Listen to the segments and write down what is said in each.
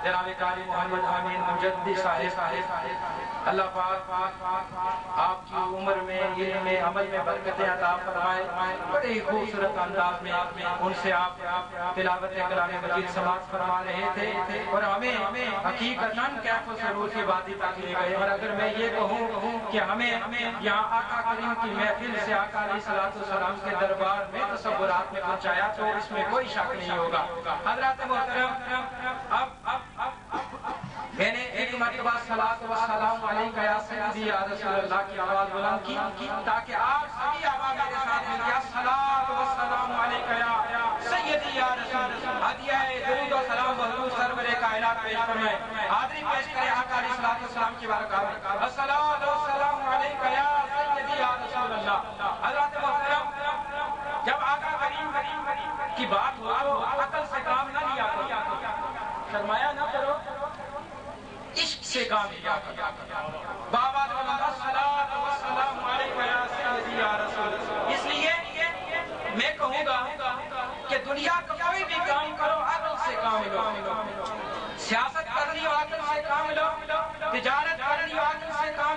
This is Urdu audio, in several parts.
جناب قاری محمد امین مجدد صاحب، اللہ پاک آپ کی عمر میں، علم میں، عمل میں برکتیں عطا فرمائے. بڑے ہی خوبصورت انداز میں ان سے آپ تلاوت کلام مجید سماعت فرما رہے تھے اور ہمیں حقیقتاً کیف و سرور کی وادی تک لے گئے. اور اگر میں یہ کہوں کہ ہمیں یہاں آقا کریم کی محفل سے آقا علیہ السلام کے دربار میں تصورات میں پہنچایا تو اس میں کوئی شک نہیں ہوگا. حضرات محترم، اب میں نے ایک مرتبہ صلاۃ و سلام علیکہ یا سیدی یا رسول اللہ کی آواز بلند کی تاکہ آپ سبھی آواز میرے ساتھ مل جائے. صلاۃ و سلام علیکہ یا سیدی یا رسول اللہ. ہدیہ درود و سلام بحضور سرور کائنات پیش فرمائیں. حاضری پیش کریں آقا علیہ السلام کی بارگاہ میں. الصلاۃ و سلام علیکہ یا سیدی یا رسول اللہ. حضرات محترم، جب آقا کریم کی بات ہو تو عقل سے کام نہ لیا کرو، شرمایا نہ کرو، عشق سے کام لیا کرو. بابا الصلاۃ والسلام علیکہ یا سیدی یا رسول اللہ. اس لیے میں کہوں گا کہ دنیا کا کوئی بھی کام کرو عقل سے کام لو. سیاست کرنی ہو عقل سے کام لو، تجارت کرنی ہو عقل سے کام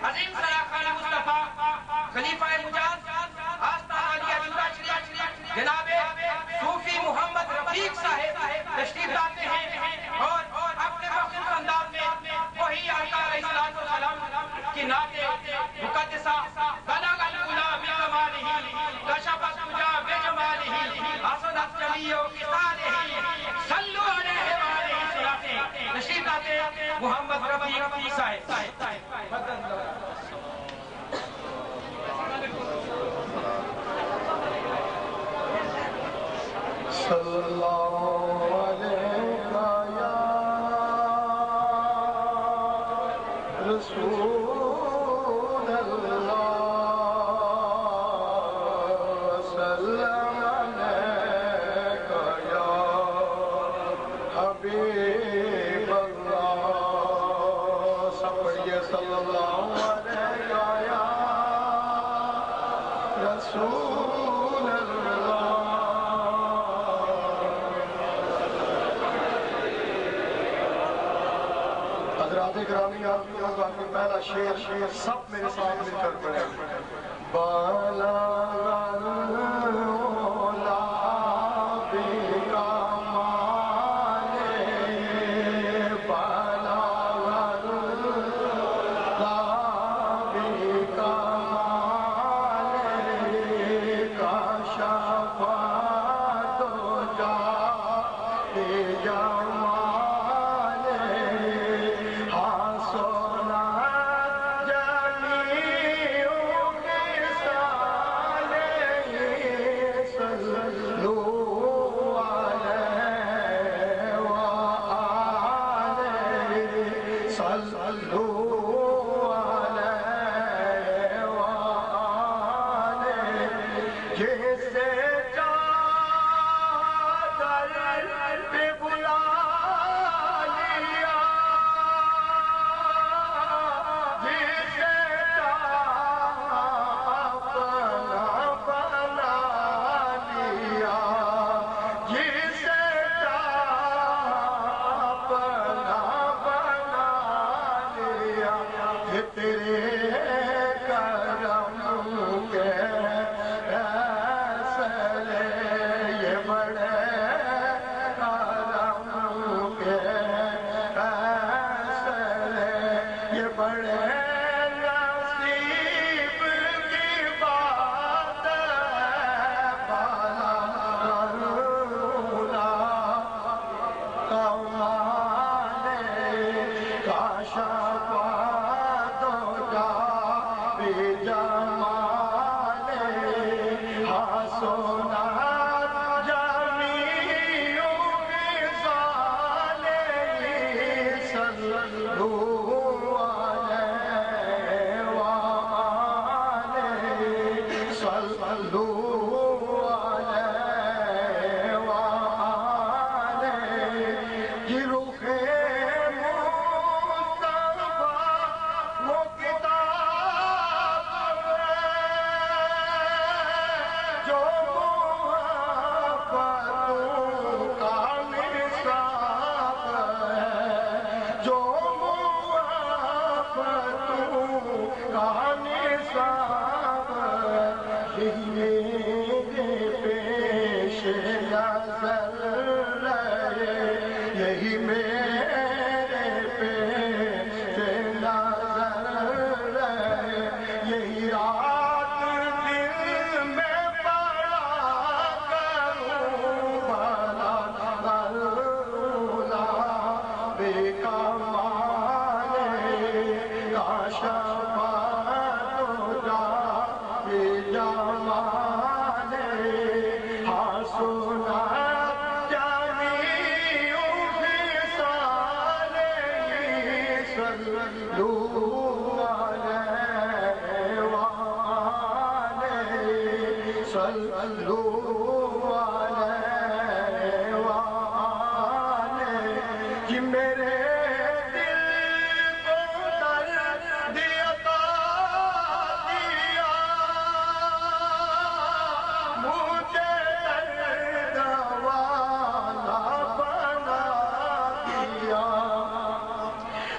عظیم سراخان مصطفیٰ خلیفہ مجاز آستان علی علی شریف جناب صوفی محمد رفیق صاحب تشریف لاتے ہیں اور اپنے مخصوص انداز میں وہی آقا علیہ السلام کی نعت مقدسہ بلغ العلا بکمالہ کشف الدجی بجمالہ حسنت جمیع خصالہ صلو علیہ وآلہ وسلم تشریف لاتے ہیں محمد رفیق صاحب. صلی اللہ علیہ یا رسول اللہ سلام علیک یا حبیب اللہ. سب پڑھئے صلی اللہ علیہ یا رسول اللہ. حضرات گرامی آپ کا پہلا شعر سب میرے ساتھ مل کر پڑھیں. بالا غلا بکمالہ بالا غلا بکمالہ کشف الدجی بجمالہ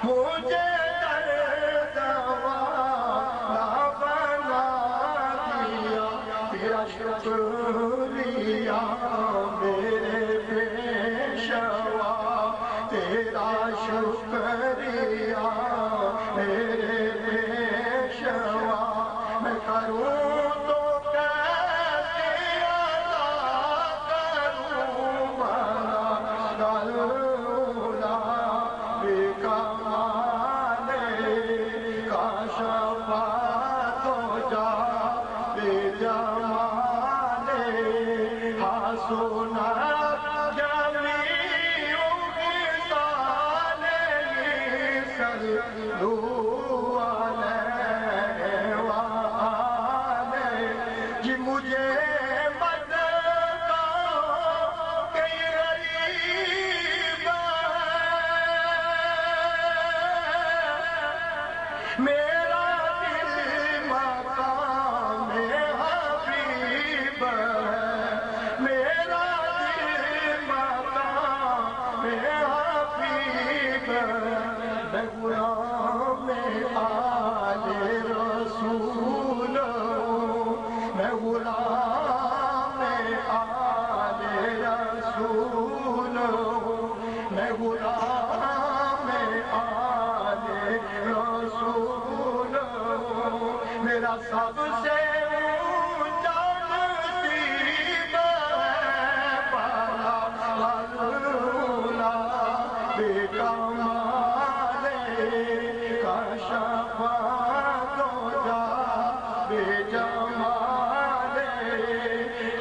مجھے درد شکریہ میرے پیشوا میں کروں تو کیسے ادا کروں بنا گلولا بے کمال کا شفاعت ہو جا بے جمال حسن میرا سب سے اونچا نصیب ہے پالا غلولا بے کمال کا شفاعت ہو جا بے جمال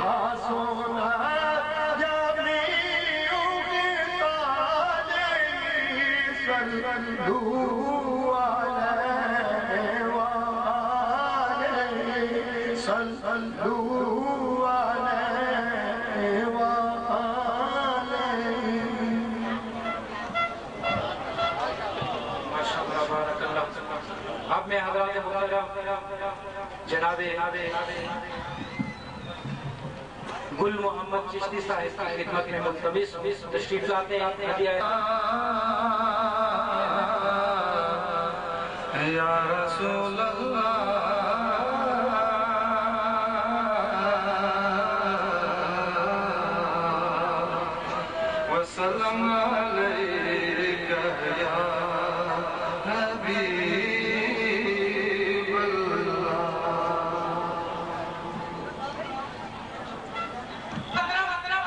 حسن جمیع صلوا علیہ وآلہ ماشاءاللہ بارک اللہ. اب میں حضرات محترم جناب گل محمد چشتی صاحب کی خدمت میں ملتمس تشریف لاتے ہیں. یا رسول اللہ وسلم علیک یا حبیب اللہ.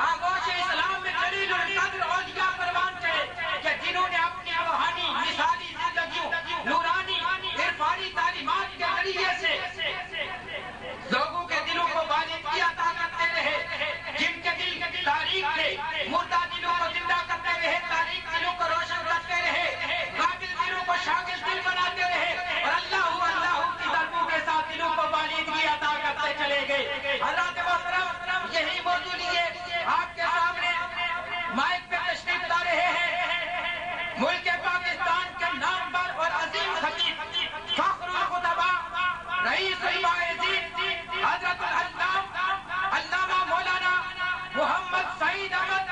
آغوش اسلام میں جلیل القدر اولیاء پروان تھے کہ جنہوں نے اپنی روحانی مثالی زندگیوں نورانی عرفانی تعلیمات کے ذریعے سے لوگوں کے دلوں کو بالغ کی عطا کرتے رہے. جن کے دل تاریخ تھے مردہ دلوں کو زندہ کرتے رہے, تاریخ دلوں کو روشن کرتے رہے, قابل دلوں کو شاگل دل بناتے رہے اور اللہ کی ضربوں کے ساتھ دلوں کو بالیدگی عطا کرتے چلے گئے. حضرات محترم یہی موضوع لیے آپ کے سامنے مائک پہ تشریف لا رہے ہیں. ملک پاکستان کے نامور اور عظیم خطیب فخر الخطباء رئیس الواعظین حضرت علامہ مولانا محمد سعید احمد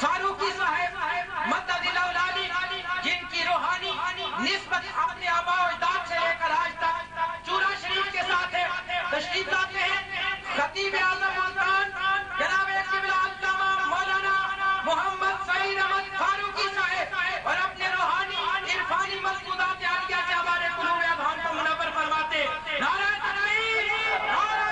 فاروقی صاحب مدد الاولالی, جن کی روحانی نسبت اپنے آباء و اجداد سے لے کر آج تک چورا شریف کے ساتھ ہے. تشریف لاتے ہیں خطیب اعظم ملتان جناب قبلہ علامہ مولانا محمد سعید احمد فاروقی صاحب اور اپنے روحانی عرفانی مضمونات عالیہ سے ہمارے قلوب اذہان کو منور فرماتے. نعرہ تکبیر, نعرہ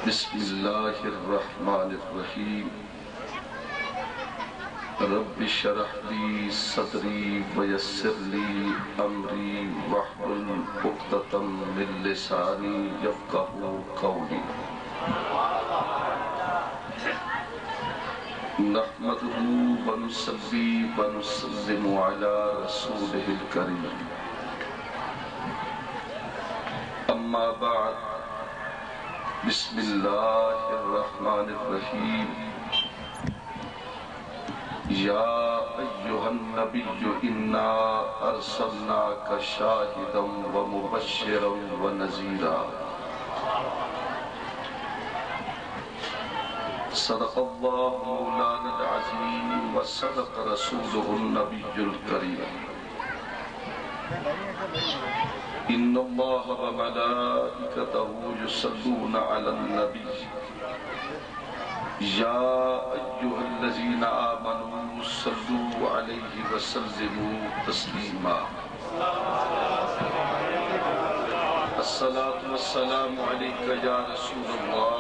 بسم اللہ الرحمن الرحیم. رب اشرح لی صدری ویسر لی امری واحلل عقدۃ من لسانی یفقہوا قولی. نحمدہ ونصلی ونسلم علی رسولہ الکریم. اما بعد بسم اللہ الرحمن الرحیم. یا ایہا النبی انا ارسلناک شاہدا ومبشرا ونذیرا صدق اللہ مولانا العظیم وصدق رسولہ النبی الکریم ان اللہ وملائکتہ یصلون علی النبی یا ایہا الذین آمنوا صلوا علیہ وسلموا تسلیما الصلاة والسلام علیکہ یا رسول اللہ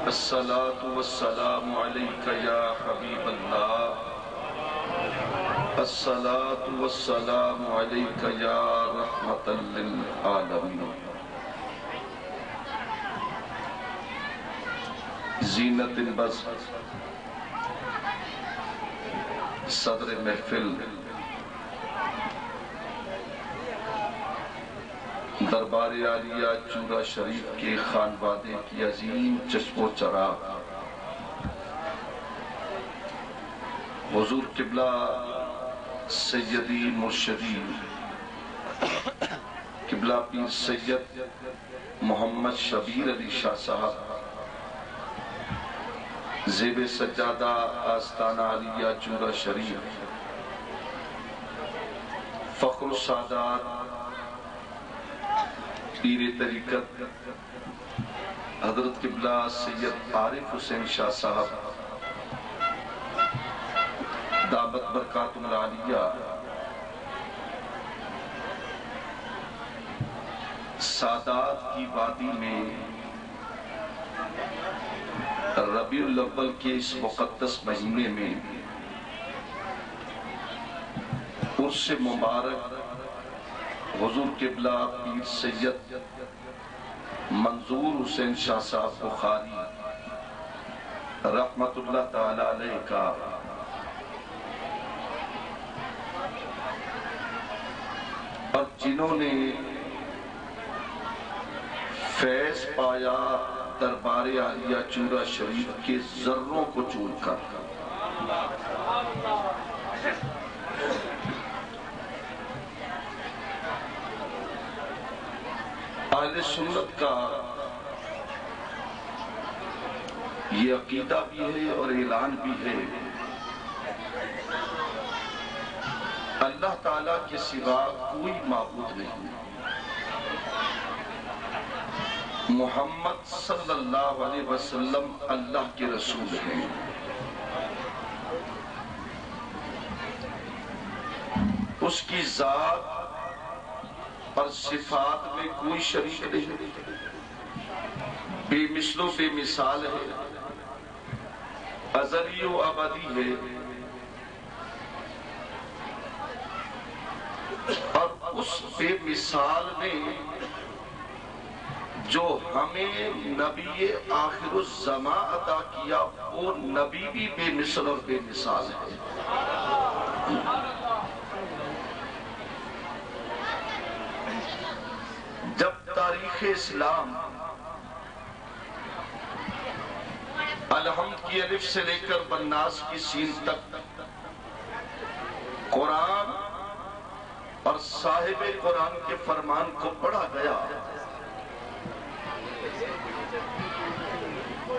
الصلاة والسلام علیکہ یا حبیب اللہ الصلاة والسلام علیکہ یا رحمت للعالمین زینت البز صدر محفل دربار عالیہ چورا شریف کے خانوادے کی عظیم چشم و چراغ حضور قبلہ سیدی مرشدی قبلہ پیر سید محمد شبیر علی شاہ صاحب زیب سجادہ آستانہ عالیہ چورا شریف فخر السادات پیر طریقت حضرت قبلہ سید عارف حسین شاہ صاحب دامت برکاتم العالیہ سادات کی وادی میں ربیع الاول کے اس مقدس مہینے میں عرس مبارک حضور قبلہ پیر سید منظور حسین شاہ صاحب بخاری رحمت اللہ تعالی علیہ کا اور جنہوں نے فیض پایا دربار عالیہ چورا شریف کے ذروں کو چون کر اہل سنت کا یہ عقیدہ بھی ہے اور اعلان بھی ہے اللہ تعالیٰ کے سوا کوئی معبود نہیں محمد صلی اللہ علیہ وسلم اللہ کے رسول ہیں اس کی ذات اور صفات میں کوئی شریک نہیں بے مثل و بے مثال ہے ازلی و ابدی ہے اور اس بے مثال میں جو ہمیں نبی آخر الزمان عطا کیا وہ نبی بھی بے مثل اور بے مثال ہے جب تاریخ اسلام الحمد کی الف سے لے کر بناس کی سین تک قرآن اور صاحب قرآن کے فرمان کو پڑھا گیا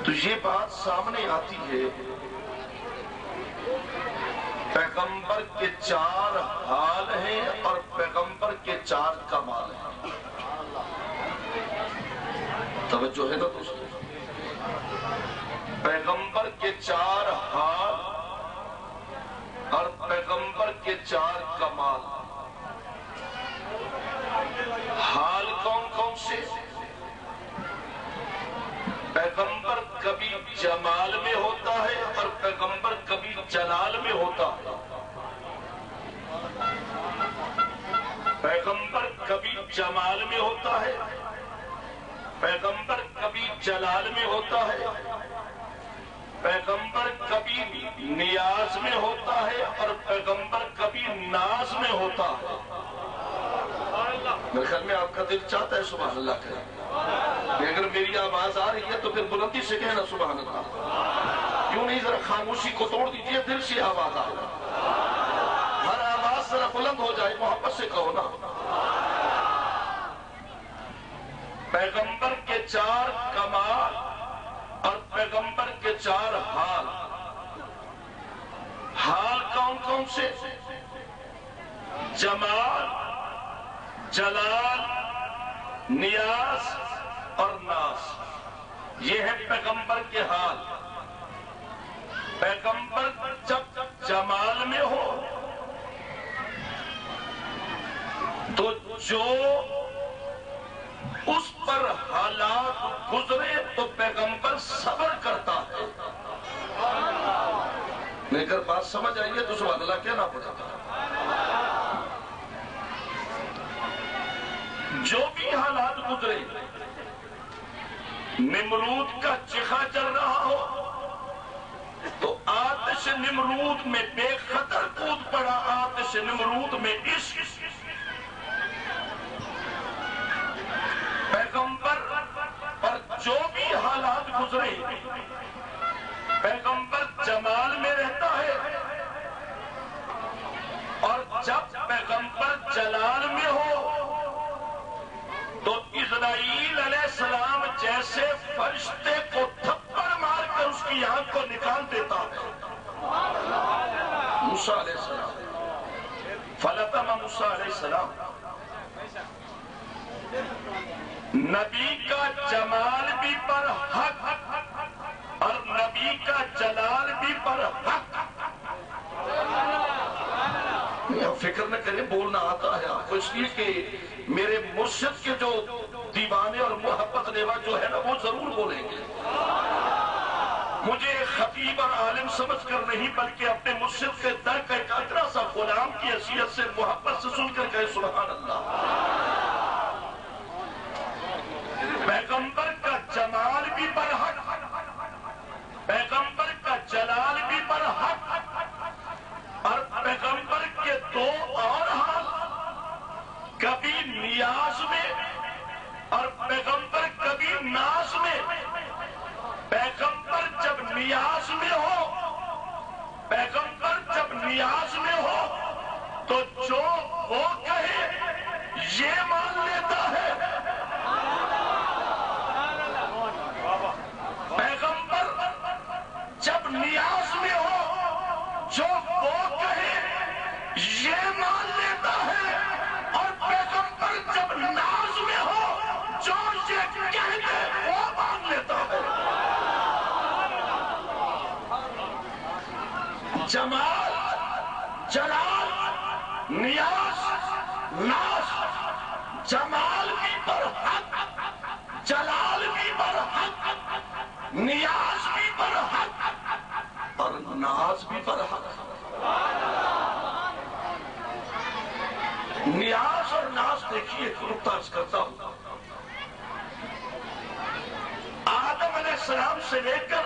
تو یہ بات سامنے آتی ہے پیغمبر کے 4 حال ہیں اور پیغمبر کے 4 کمال ہیں توجہ ہے نا دوستو پیغمبر کے 4 حال اور پیغمبر کے 4 کمال حال کون کون سے پیغمبر کبھی جمال میں ہوتا ہے اور پیغمبر کبھی جلال میں ہوتا ہے پیغمبر کبھی جمال میں ہوتا ہے پیغمبر کبھی جلال میں ہوتا ہے پیغمبر کبھی نیاز میں ہوتا ہے اور پیغمبر کبھی ناز میں ہوتا ہے میرے خیال میں آپ کا دل چاہتا ہے سبحان اللہ کہے اگر میری آواز آ رہی ہے تو پھر بلندی سے کہنا سبحان اللہ کیوں نہیں ذرا خاموشی کو توڑ دیجئے، دل سے آواز آئے، ہر آواز ذرا بلند ہو جائے، محبت سے کہو نا۔ پیغمبر کے 4 کمال اور پیغمبر کے 4 حال۔ حال کون کون سے؟ جمال، جلال، نیاز اور ناز، یہ ہے پیغمبر کے حال۔ پیغمبر جب جمال میں ہو تو جو اس پر حالات گزرے تو پیغمبر صبر کرتا ہے۔ لیکن بات سمجھ آئیے تو سبحان اللہ کہنا پڑتا ہے۔ جو بھی حالات گزرے، نمرود کا چخا چل رہا ہو تو آتش نمرود میں بے خطر کود پڑا، آتش نمرود میں عشق۔ پیغمبر پر جو بھی حالات گزرے، پیغمبر جمال میں رہتا ہے، اور جب پیغمبر جلال میں ہو تو اسرائیل علیہ السلام جیسے فرشتے کو تھپڑ مار کر اس کی آنکھ کو نکال دیتا ہے۔ موسیٰ علیہ السلام، فلطم موسیٰ علیہ السلام، نبی کا جمال بھی پر حق اور نبی کا جلال بھی پر حق۔ فکر نہ کریں، بولنا آتا ہے آپ کو، اس لیے کہ میرے مرشد کے جو دیوانے اور محبت لیوا جو ہے نا وہ ضرور بولیں گے۔ مجھے خطیب اور عالم سمجھ کر نہیں بلکہ اپنے مرشد کے در کا ایک اتنا سا غلام کی حیثیت سے محبت سے سن کر کہے سبحان اللہ۔ پیغمبر کا جمال بھی برحق، پیغمبر کا جلال بھی برحق، اور پیغمبر کے 2 اور حال، کبھی نیاز میں اور پیغمبر کبھی ناز میں۔ پیغمبر جب نیاز میں ہو، پیغمبر جب نیاز میں ہو تو جو وہ کہے یہ مان لیتا ہے۔ پیغمبر جب نیاز میں ہو، جو وہ کہے یہ مان لیتا ہے، اور پیغمبر جب ناز میں ہو، جو یہ کہہ دے وہ مان لیتا ہے۔ جمال، جلال، نیاز، ناز، جمال بھی برحق، جلال بھی برحق، نیاز بھی برحق اور ناز بھی برحق۔ نیاز اور ناز دیکھیے، ایک نقطہ عرض کرتا ہوں۔ آدم علیہ السلام سے لے کر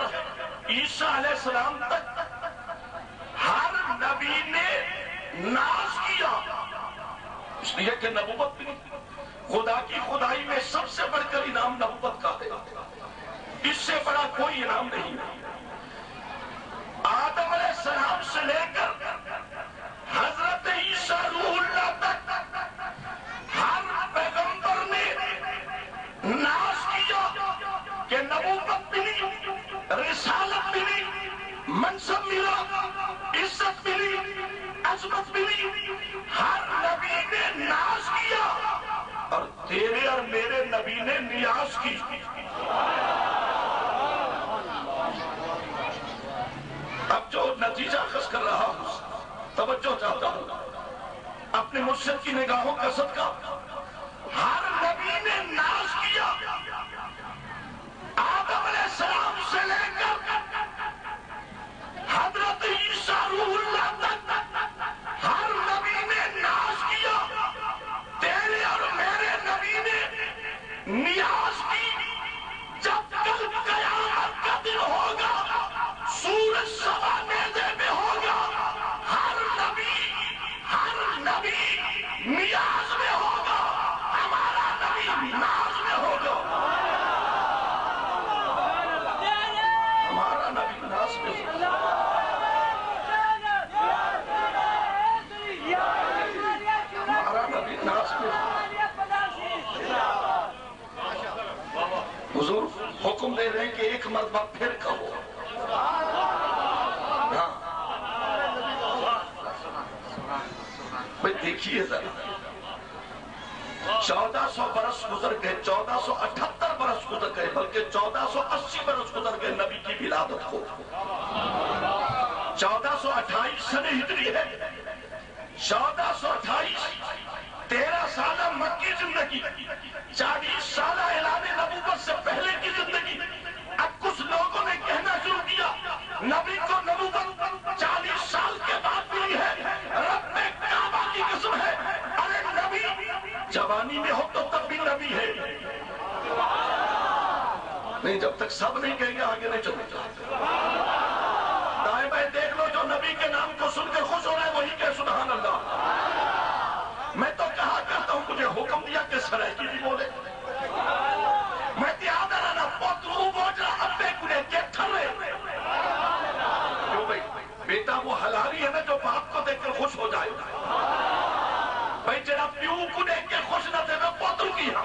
عیسیٰ علیہ السلام تک ہر نبی نے ناز کیا، اس لیے کہ نبوت بھی خدا کی خدائی میں سب سے بڑھ کر انعام نبوت کا ہے، اس سے بڑا کوئی انعام نہیں۔ آدم علیہ السلام سے لے کر حضرت عیسیٰ روح اللہ تک ہر پیغمبر نے ناز کیا کہ نبوت ملی، رسالت ملی، منصب ملا، عزت ملی، عظمت ملی۔ ہر نبی نے ناز کیا اور تیرے اور میرے نبی نے نیاز کی۔ اب جو نتیجہ اخذ کر رہا ہوں، توجہ چاہتا ہوں اپنے مرشد کی نگاہوں کا صدقہ، ہر نبی نے ناز کیا، آدم علیہ السلام سے لے کر حضرت عیسیٰ روح اللہ تک ہر نبی نے ناز کیا، تیرے اور میرے نبی نے نیاز کی۔ جب کل قیامت کا دن ہوگا، سورج سوا نیزے میں ہوگا، ہر نبی نیاز میں ہوگا، ہمارا نبی ناز میں دیکھیے ذرا 1400 برس گزر گئے 1478 برس گزر گئے بلکہ 1480 برس گزر گئے نبی کی ولادت کو 1428 سنہ ہجری ہے 1428 13 سالہ مکی زندگی 40 سالہ اعلان نبوت سے پہلے کی زندگی اب کچھ لوگوں نے کہنا شروع کیا نبی کو نبوت 40 سال کے بعد ملی ہے رب کعبہ کی قسم ہے ارے نبی جوانی میں ہو تو تب بھی نبی ہے نہیں جب تک سب نہیں کہیں گے آگے نہیں چلنا چاہتے دائیں بائیں دیکھ لو جو نبی کے نام کو سن کے خوش ہو رہا ہے وہی کہ سبحان اللہ میں تو کہا کرتا ہوں مجھے حکم دیا کہ سرائکی بھی بولے میں یاد رہنا پوترو بوجھا ابے کنے کے تھرے کیوں بھئی بیٹا وہ حلالی ہے نا جو باپ کو دیکھ کر خوش ہو جائے بھئی جناب پیو کو دیکھ کے خوش نہ تھے میں پوترو کی ہاں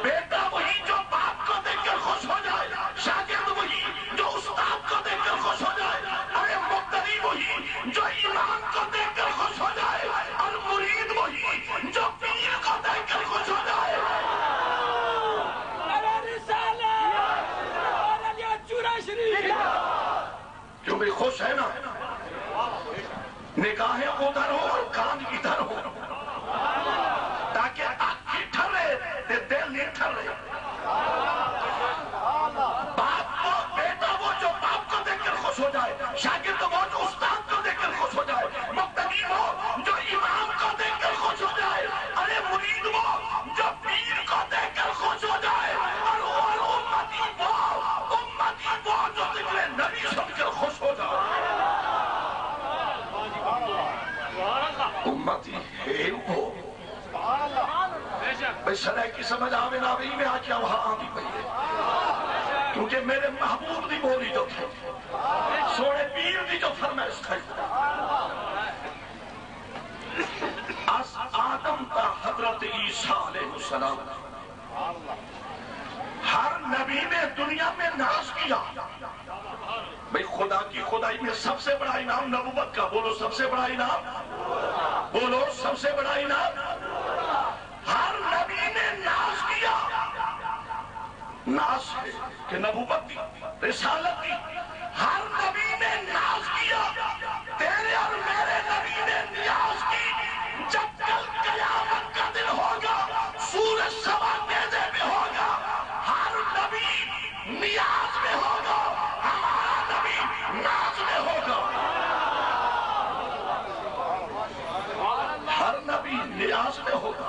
بیٹا وہی جو باپ کو دیکھ کر خوش ہو جائے شاگرد وہی جو استاد کو دیکھ کر خوش ہو جائے ارے مقتدی وہی جو امام کو دیکھ کر خوش ہو جائے اور مرید وہی جو پیر کو دیکھ کر خوش ہو جائے کیوں بھی خوش ہے نا نگاہیں ادھر ہو اور کان ادھر ہو تاکہ آنکھیں ٹھرے دل نہیں ٹھرے باپ کو بیٹا وہ جو باپ کو دیکھ کر خوش ہو جائے شاگرد وہ جو استاد کو دیکھ کر خوش ہو جائے مقتدی وہ جو امام کو دیکھ کر خوش ہو جائے ارے مرید وہ جو پیر کو دیکھ کر خوش ہو جائے اور امتی وہ جو ذکر نبی سن کر خوش ہو جائے امتی ہے وہ بھئی سرائے کی سمجھ آوے نہ بھی میں آکیا وہاں آنی پئی ہے کیونکہ میرے محبوب دی بولی جو تھے سوڑے پیر دی جو فرمائش کھائی از آدم تا حضرت عیسیٰ علیہ السلام ہر نبی نے دنیا میں ناز کیا بھئی خدا کی خدائی میں سب سے بڑا انعام نبوت کا بولو سب سے بڑا انعام بولو سب سے بڑا انعام ہر نبی نے ناز کیا ناز ہے کہ نبوت دی رسالت دی ہر نبی نے ناز کیا تیرے اور میرے نبی نے نیاز کی جب کل قیامت کا دن ہوگا سورج سوا نیزے میں ہوگا ہر نبی نیاز میں ہوگا ہمارا نبی ناز میں ہوگا ہر نبی نیاز میں ہوگا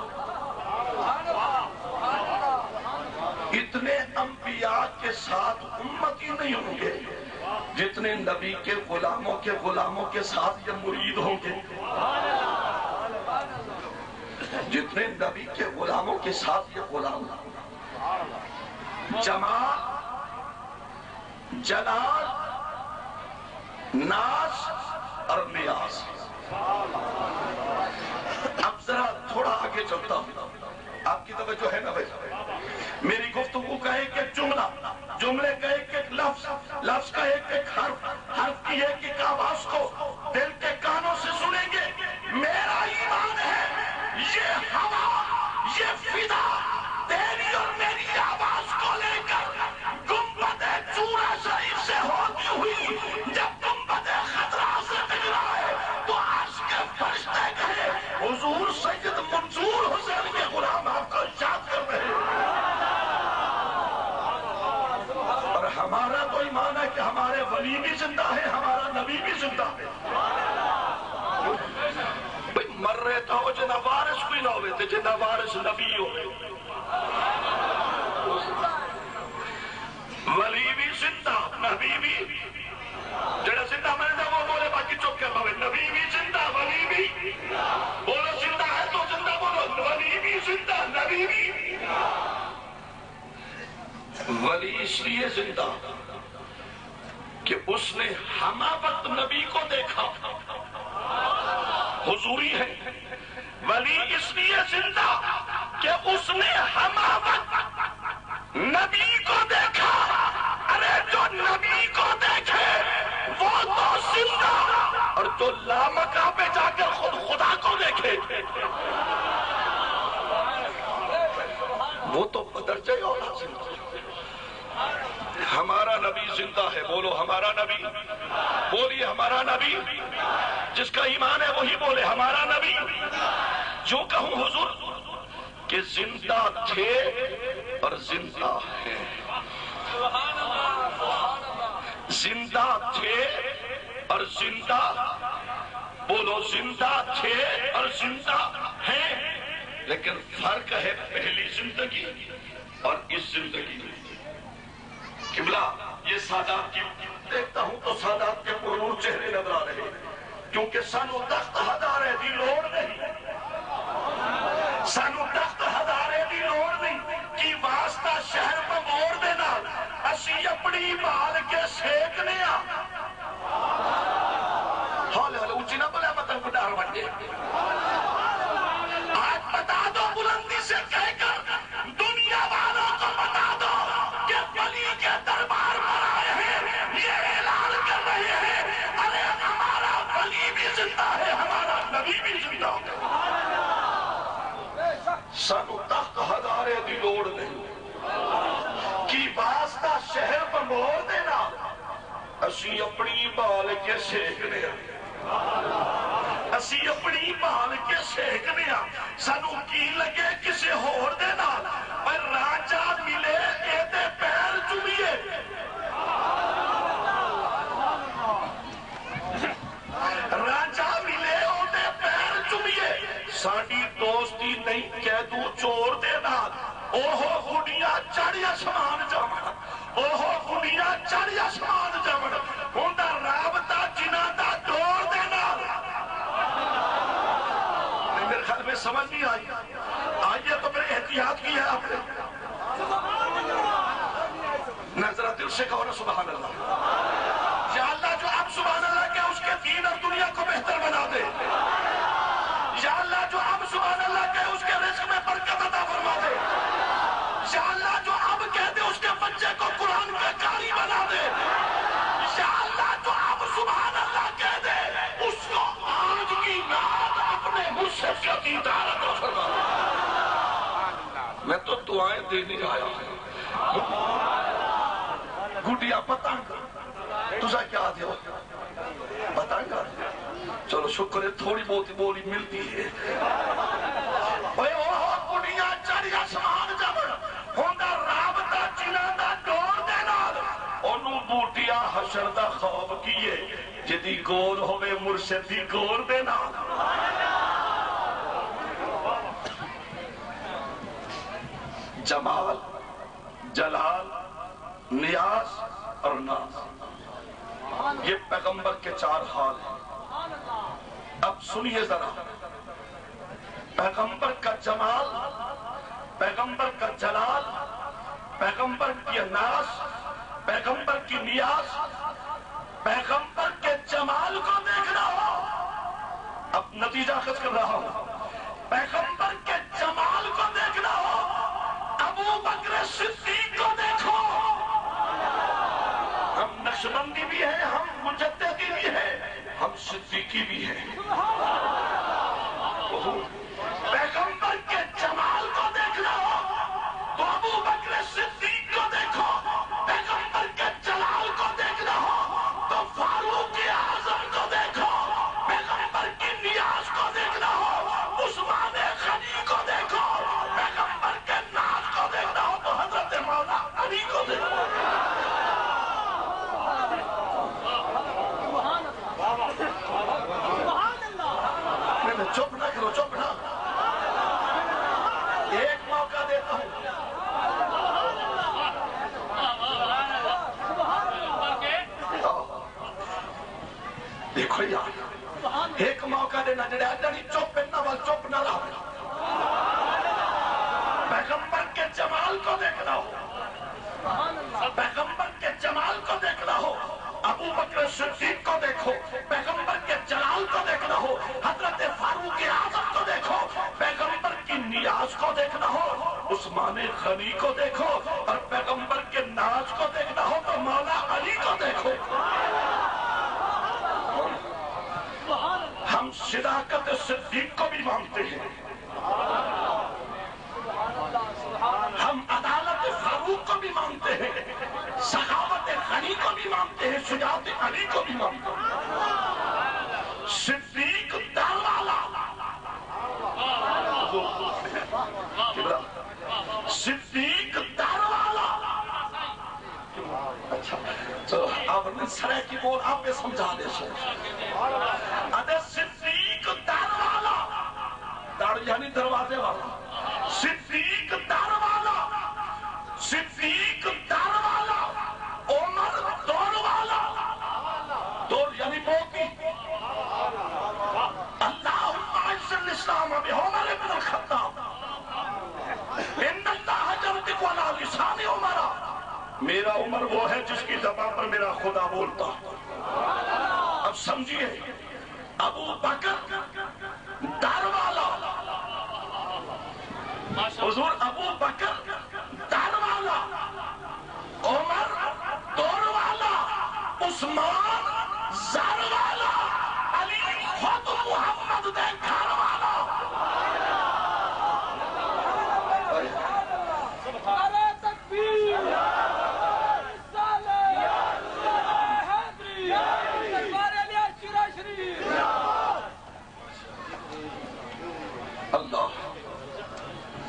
اتنے انبیاء کے ساتھ امتی نہیں ہوں گے جتنے نبی کے غلاموں کے ساتھ یہ مرید ہوں گے جتنے نبی کے غلاموں کے ساتھ یہ غلام جمال جلال ناز اور نیاز اب ذرا تھوڑا آگے چلتا ہوں آپ کی توجہ ہے نا بھائی میری گفتگو کا ایک ایک جملے کا ایک ایک لفظ کا ایک ایک حرف کی ایک ایک آواز کو دل کے کانوں سے سنیں گے میرا ایمان ہے یہ ہوا یہ فضا تیری اور میری آواز کو لے کر گنبد چورا شریف سے ہوتی ہوئی جب گنبد خضرا سے ٹکرائے تو عرش کے فرشتے کہے حضور سید منصور حسین کے غلام آپ کو یاد کر رہے ہیں اور ہمارا تو ایمان ہے کہ ہمارے ولی بھی زندہ ہے ہمارا نبی بھی زندہ ہے مر رہے تو جنہ وارث کوئی نہ ہوئے تھے جنہ وارث نبی ہوئے ولی بھی زندہ نبی بھی جڑا زندہ میں نے وہ بولے باقی چپ کر پاوے نبی بھی زندہ ولی بھی بولو زندہ ہے تو زندہ بولو ولی بھی زندہ نبی بھی ولی اس لیے زندہ کہ اس نے ہمہ وقت نبی کو دیکھا حضوری ہے ولی اس لیے زندہ کہ اس نے ہمہ وقت نبی کو دیکھا ارے جو نبی کو دیکھے وہ تو زندہ اور جو لامکہ پہ جا کر خود خدا کو تھے وہ تو بدرجہ اولا زندہ. ہمارا نبی زندہ ہے. بولو ہمارا نبی. بولیے ہمارا نبی. جس کا ایمان ہے وہی بولے ہمارا نبی. جو کہوں حضور کہ زندہ تھے اور زندہ ہیں. زندہ تھے اور زندہ. بولو زندہ تھے اور زندہ ہیں. لیکن فرق ہے پہلی زندگی اور اس زندگی میں. قبلہ یہ سادات کی دیکھتا ہوں تو سادات کے پرنور چہرے نظر آ رہے ہیں. کیونکہ سانو تخت ہزارے دی لوڑ نہیں. سانو تخت ہزارے دی لوڑ نہیں. کی واسطہ شہر پہ موڑ دینا اسی اپنی بال کے سیکنے آ. حال حال اونچی نہ بولے مطلب ڈار بن گئے. آج بتا دو بلندی سے کہہ کر دنیا والوں کو بتا دو کہ ولی کے دربار پر آئے ہیں. یہ اعلان کر رہے ہیں ارے ہمارا ولی بھی زندہ ہے, ہمارا نبی بھی زندہ ہے. سانو تخت ہزارے دی لوڑ نہیں. کی واسطہ شہر پر موڑ دینا اسی اپنی بال کے سیکنے آ. اسی اپنی بال کے سیکنے آ. سانو کی لگے کسے ہور دینا پر راجہ ملے ایدے پیر چومیے. راجہ ملے ایدے پیر چومیے. ساڑی دوستی نہیں کہہ دو چور دینا. اوہو گھڑیاں چڑی اسمان جامن. اوہو گھڑیاں چڑی اسمان جامن. ہوندہ رابطہ جنہ دا دوڑ دینا. میرے خیال میں سمجھ نہیں آئی. آئیے تو میرے احتیاط کی ہے آپ نے. نظرہ دل سے کہو نا سبحان اللہ. یا اللہ جو اب سبحان اللہ کیا اس کے دین اور دنیا کو بہتر بنا دے. یا اللہ جو اب سبحان اللہ کہے اس کے رزق میں برکت عطا فرما دے. یا اللہ جو اب کہہ دے اس کے بچے کو قرآن کا قاری بنا دے. یا اللہ جو اب سبحان اللہ کہہ دے اس کو آج کی رات اپنے مجھ سے دیدار عطا فرما دے. میں تو دعائیں دینے آیا ہوں. گھٹیا پتنگ تجھا کیا دے ہو پتنگ. چلو شکر ہے تھوڑی بہت بولی ملتی ہے. اوہ اوہ گھڑیاں چڑی اسمان جامن. ہوندہ رابطہ جنہ دا دوڑ دینا. انہوں بوٹیا حشر دا خواب کیے جدی گور ہوئے مرشدی گور دینا. جمال جلال نیاز اور ناز یہ پیغمبر کے چار حال ہیں. اب سنیے ذرا. پیغمبر کا جمال, پیغمبر کا جلال, پیغمبر کی ناز, پیغمبر کی نیاز. پیغمبر کے جمال کو دیکھنا ہو. اب نتیجہ خود کر رہا ہوں. پیغمبر کے جمال کو دیکھنا ہو ابو بکر صدیق کو دیکھو. ہم نقشبندی بھی ہیں, ہم مجددی بھی ہیں, ہم صدیقی بھی ہیں. پیغمبر کے جمال کو دیکھنا ہو تو ابو بکر صدیق کو دیکھو. پیغمبر کے جلال کو دیکھنا ہو تو فاروق اعظم کو دیکھو. پیغمبر کی نیاز کو دیکھنا ہو عثمان غنی کو دیکھو. پیغمبر کے ناز کو دیکھنا ہو تو حضرت مولا علی کو دیکھو. چپ نہ کرو, چپ نہ. ایک موقع دیتا ہوں. دیکھو یار ایک موقع دینا جڑے آجانی چپ نہ وال چپ نہ رہا. پیغمبر کے جمال کو دیکھنا ہو, پیغمبر کے جمال کو دیکھنا ہو ابو بکر صدیق کو دیکھو. پیغمبر کے جلال کو دیکھنا ہو حضرت فاروق اعظم کو دیکھو. پیغمبر کی نیاز کو دیکھنا ہو عثمان غنی کو دیکھو. اور پیغمبر کے ناز کو دیکھنا ہو تو مولا علی کو دیکھو. ہم صداقت صدیق کو بھی مانتے کو آپ نے سمجھا دے سو ادھر صدیق دار والا دار یعنی دروازے والا صدیق دار والا صدیق دار والا عمر دور والا دور یعنی موتی اللہم اعز الاسلام بعمر بن الخطاب ان اللہ جلدک علی لسان عمر میرا عمر وہ ہے جس کی زبان پر میرا خدا بولتا اب سمجھیے ابو بکر دار والا حضور ابو بکر دار والا عمر دور والا عثمان زر والا علی خود محمد دے گھر والا اللہ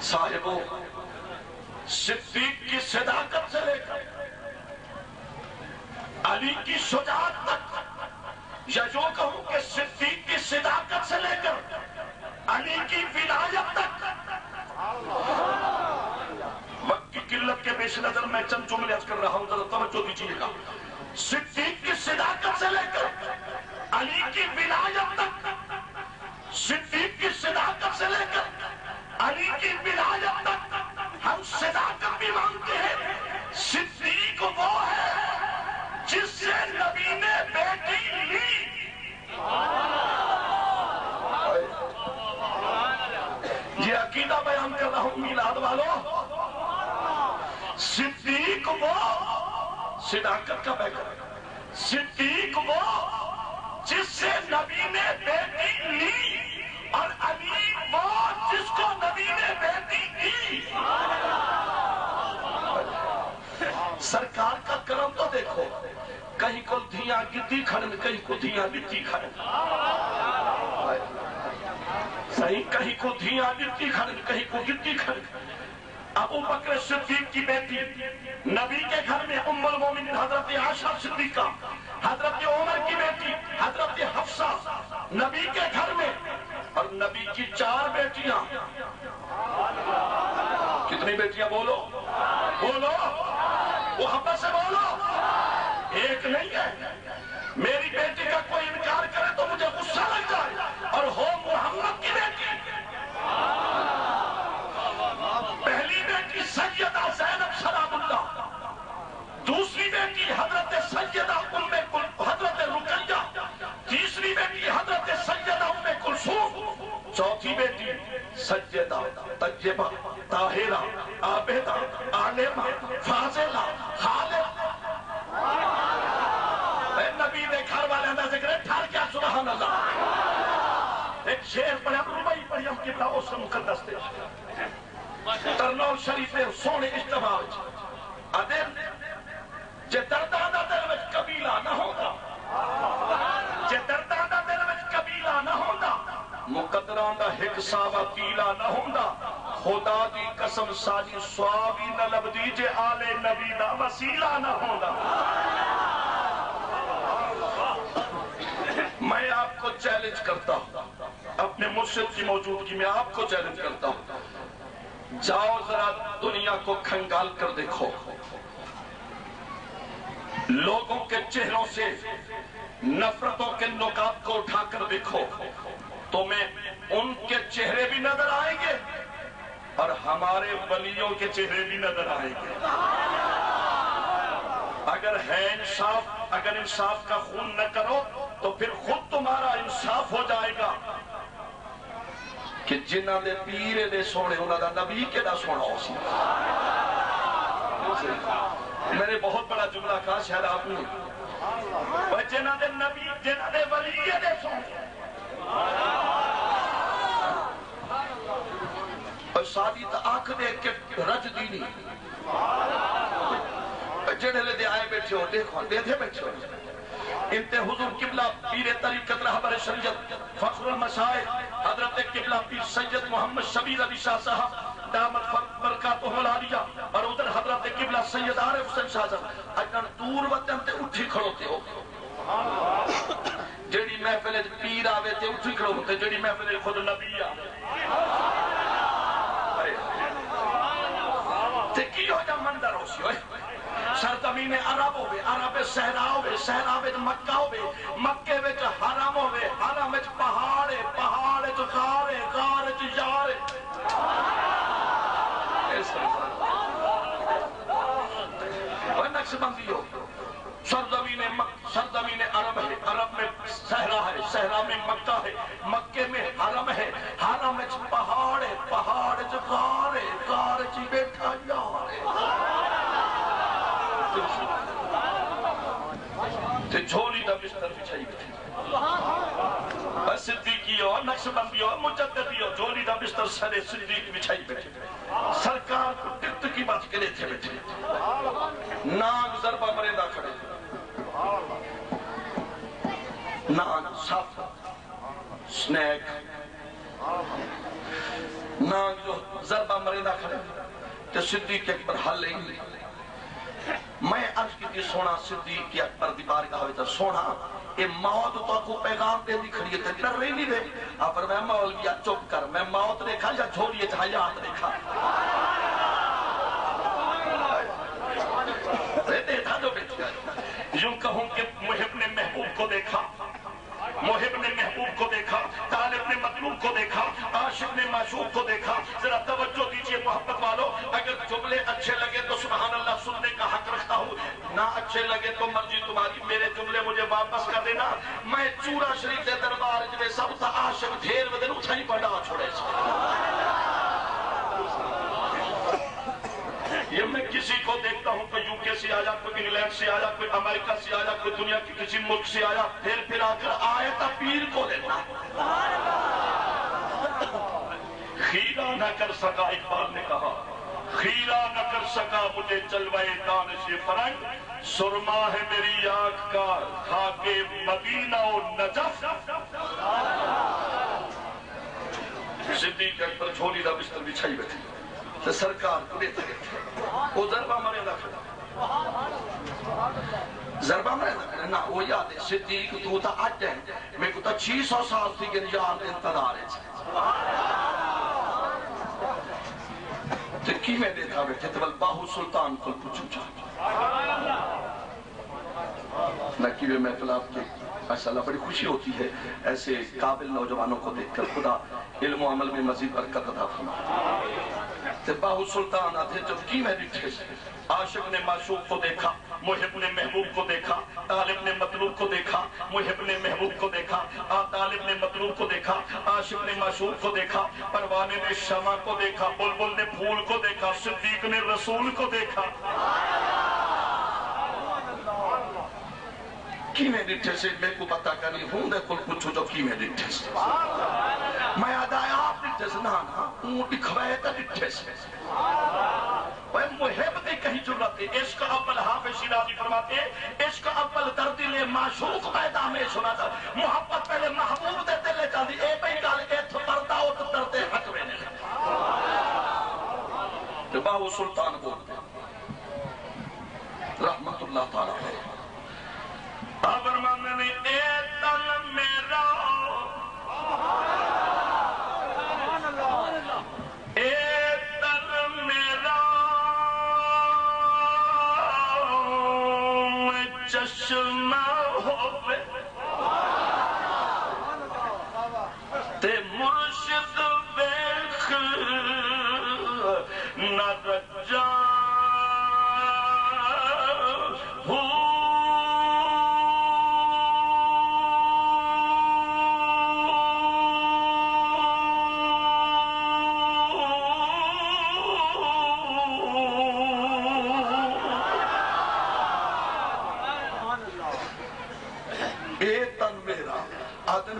صاحبوں صدیق کی صداقت سے لے کر علی کی شجاعت تک یا جو کہوں کہ صدیق کی صداقت سے لے کر علی کی ولایت تک وقت کی قلت کے پیش نظر میں چند جملے عرض کر رہا ہوں ذرا توجہ دیجیے گا صدیق کی صداقت سے لے کر علی کی ولایت تک صدیق کی صداقت سے لے کر علی کی ولایت تک ہم صداقت بھی مانگتے ہیں صدیق وہ ہے جس سے نبی نے بیٹی لی یہ عقیدہ بیان کر رہا ہوں میلاد والوں صدیق وہ صداقت کا بیان صدیق وہ جس سے نبی نے بیٹی لی اور علی وہ جس کو نبی نے بیٹی دی سرکار کا کرم تو دیکھو کہیں کو دھیاں گدی کھڑن کہیں کو دھیاں لتی کھڑن صحیح کہیں کو دھیاں لتی کھڑن کہیں کو گدی کھڑن ابو بکر صدیق کی بیٹی نبی کے گھر میں ام المومنین حضرت عائشہ صدیقہ حضرت عمر کی بیٹی حضرت حفصہ نبی کے گھر میں اور نبی کی 4 بیٹیاں کتنی بیٹیاں بولو بولو وہ حفصہ سے بولو ایک نہیں ہے میری بیٹی کا کوئی انکار کرے تو مجھے غصہ لگ جائے اور ہو محمد کی بیٹی پہلی بیٹی سیدہ زینب سلام اللہ دوسری بیٹی حضرت سیدہ حضرت رقیہ تیسری بیٹی حضرت سیدہ ام کلثوم چوتھی بیٹی سیدہ طیبہ طاہرہ عابدہ عالمہ فاضلہ خالد اے نبی دے گھر والے اندر ذکر ہے ٹھار کیا سبحان اللہ ایک شعر پڑھے ہم ربائی پڑھے ہم قبلہ اس سے مقدس دے ترنول شریف نے سونے اجتماع ادھر جے دردانہ دل میں قبیلہ نہ ہوگا جے دردانہ دل میں قبیلہ نہ ہوگا مقدران دا ایک ساوا پیلا نہ ہوگا خدا دی قسم ساجی سوابی نہ لب دیجے آل نبی دا وسیلہ نہ ہوگا میں آپ کو چیلنج کرتا ہوں اپنے مرشد کی موجودگی میں آپ کو چیلنج کرتا ہوں جاؤ ذرا دنیا کو کھنگال کر دیکھو لوگوں کے چہروں سے نفرتوں کے نکات کو اٹھا کر دیکھو تمہیں ان کے چہرے بھی نظر آئیں گے اور ہمارے ولیوں کے چہرے بھی نظر آئیں گے اگر ہے انصاف اگر انصاف کا خون نہ کرو تو پھر خود تمہارا انصاف ہو جائے گا کہ جنہ دے پیرے دے سونے انہوں دا نبی کے دا سونا ہو سی میں نے بہت بڑا جملہ کہا شاید آپ نے جنہ دے نبی جنہ دے ولی دے سونے اور شادی تا آنکھ دیکھ کے رج دینی جنہ لے دے آئے بیٹھے ہو دیکھو دے دے بیٹھے ہو انتے حضور قبلہ پیر طریقت رہبر شریعت فخر المشائخ حضرت قبلہ پیر سید محمد شبیر علی شاہ صاحب دامت برکاتہ العالیہ اور ادھر حضرت قبلہ سید عارف حسین شاہ صاحب اجنان دور وطن تے اٹھی کھڑو تے ہو جڑی محفل پیر آوے تے اٹھی کھڑو ہوتے، جڑی محفل خود نبی آوے تے کی ہو جا مندر ہو سی ہوئے سرزمین عرب ہوئے، عرب صحرا ہوئے، صحرا وچ مکہ ہوئے، مکے وچ حرم ہوئے، حرم وچ پہاڑے، پہاڑے وچ غارے، غار وچ یارے اور نقش بندی ہو سرزمین عرب ہے، عرب میں صحرا ہے، صحرا میں مکہ ہے، مکے میں حرم ہے، حرم وچ پہاڑے، پہاڑ وچ غارے، غار وچ بیٹھا یارے تے جھولی دا بستر بچھائی بیٹھی صدیقی ہو، نقش بندی ہو، مجددی ہو، جھولی دا بستر سرے صدیق بچھائی بیٹھی سرکار کو ٹکٹ کی بات کے لئے تھے بیٹھے ناگ ضربہ مریندہ کھڑے ناگ ساتھ سنیک ناگ جو ضربہ مریندہ کھڑے تو صدیق اکبر حل لیں میں عرض کی تھی سونا صدیق اکبر دی بارگاہ ہوئے تھا سونا اے موت تو کو پیغام دے دی کھڑی ہے ڈر رہی نہیں دے پر میں مولویا چپ کر میں موت دیکھا یا جھولیے حیات دیکھا دیکھا جو بیٹھا یوں کہوں کہ محب نے محبوب کو دیکھا محب نے محبوب کو دیکھا طالب نے مطلوب کو دیکھا عاشق نے معشوق کو دیکھا ذرا توجہ دیجئے محبت والو اگر جملے اچھے لگے تو سبحان اللہ سننے کا حق رکھتا ہوں نہ اچھے لگے تو مرضی تمہاری میرے جملے مجھے واپس کر دینا میں چورا شریف دے دربار جب سب تا عاشق دھیر ودن اٹھائی پڑا چھوڑے یہ میں کسی کو دیکھتا ہوں کوئی یوکے سے آیا کوئی انگلینڈ سے آیا کوئی امریکہ سے آیا کوئی دنیا کی کسی ملک سے آیا پھر آ کر آئے تا پیر کو لینا خیرہ نہ کر سکا اقبال نے کہا خیرہ نہ کر سکا مجھے جلوہ دانش فرنگ سرما ہے میری آنکھ کا خاک مدینہ و نجف صدیق اکبر جھولی دا بستر بچھائی بیٹھی تو سرکار کو دیتے گئے وہ ضربہ مریدہ کھڑا ضربہ مریدہ کھڑا نا وہ یاد ہے صدیق تو تا آج جائیں میں کو تا 600 سال تھی کہ یاد انتظار ہے تو کی میں دیکھا بیٹھے تو بل باہو سلطان کو پوچھو چاہتا نہ کی میں محفلات کے ماشاءاللہ بڑی خوشی ہوتی ہے ایسے قابل نوجوانوں کو دیکھ کر خدا علم و عمل میں مزید برکت عطا فرمائے تے باہو سلطان آتے جب کی میں دیکھے عاشق نے معشوق کو دیکھا محب نے محبوب کو دیکھا طالب نے مطلوب کو دیکھا محب نے محبوب کو دیکھا طالب نے مطلوب کو دیکھا عاشق نے معشوق کو دیکھا پروانے نے شمع کو دیکھا بلبل نے پھول کو دیکھا صدیق نے رسول کو دیکھا کی میں ڈٹھے سے میں کو پتہ کرنی ہوں دے کل پوچھو جو کی میں ڈٹھے سے میں آدھایا آپ ڈٹھے سے نا اون دکھوائے تا ڈٹھے سے وہ محب دے کہیں جرت ہے عشق اول حافظ شیرازی فرماتے ہیں عشق اول در دل معشوق پیدا میں سنا تھا محبت پہلے محبوب دے دل چاہ دی اے پہی گال اے تو پردہ ہو تو درد حق میں نے تو باہو سلطان بولتے رحمت اللہ تعالیٰ ہے ابر ماننے اے تن میرا اے تن میرا چشمہ ہوئے تے مرشد بیخ نہ رجا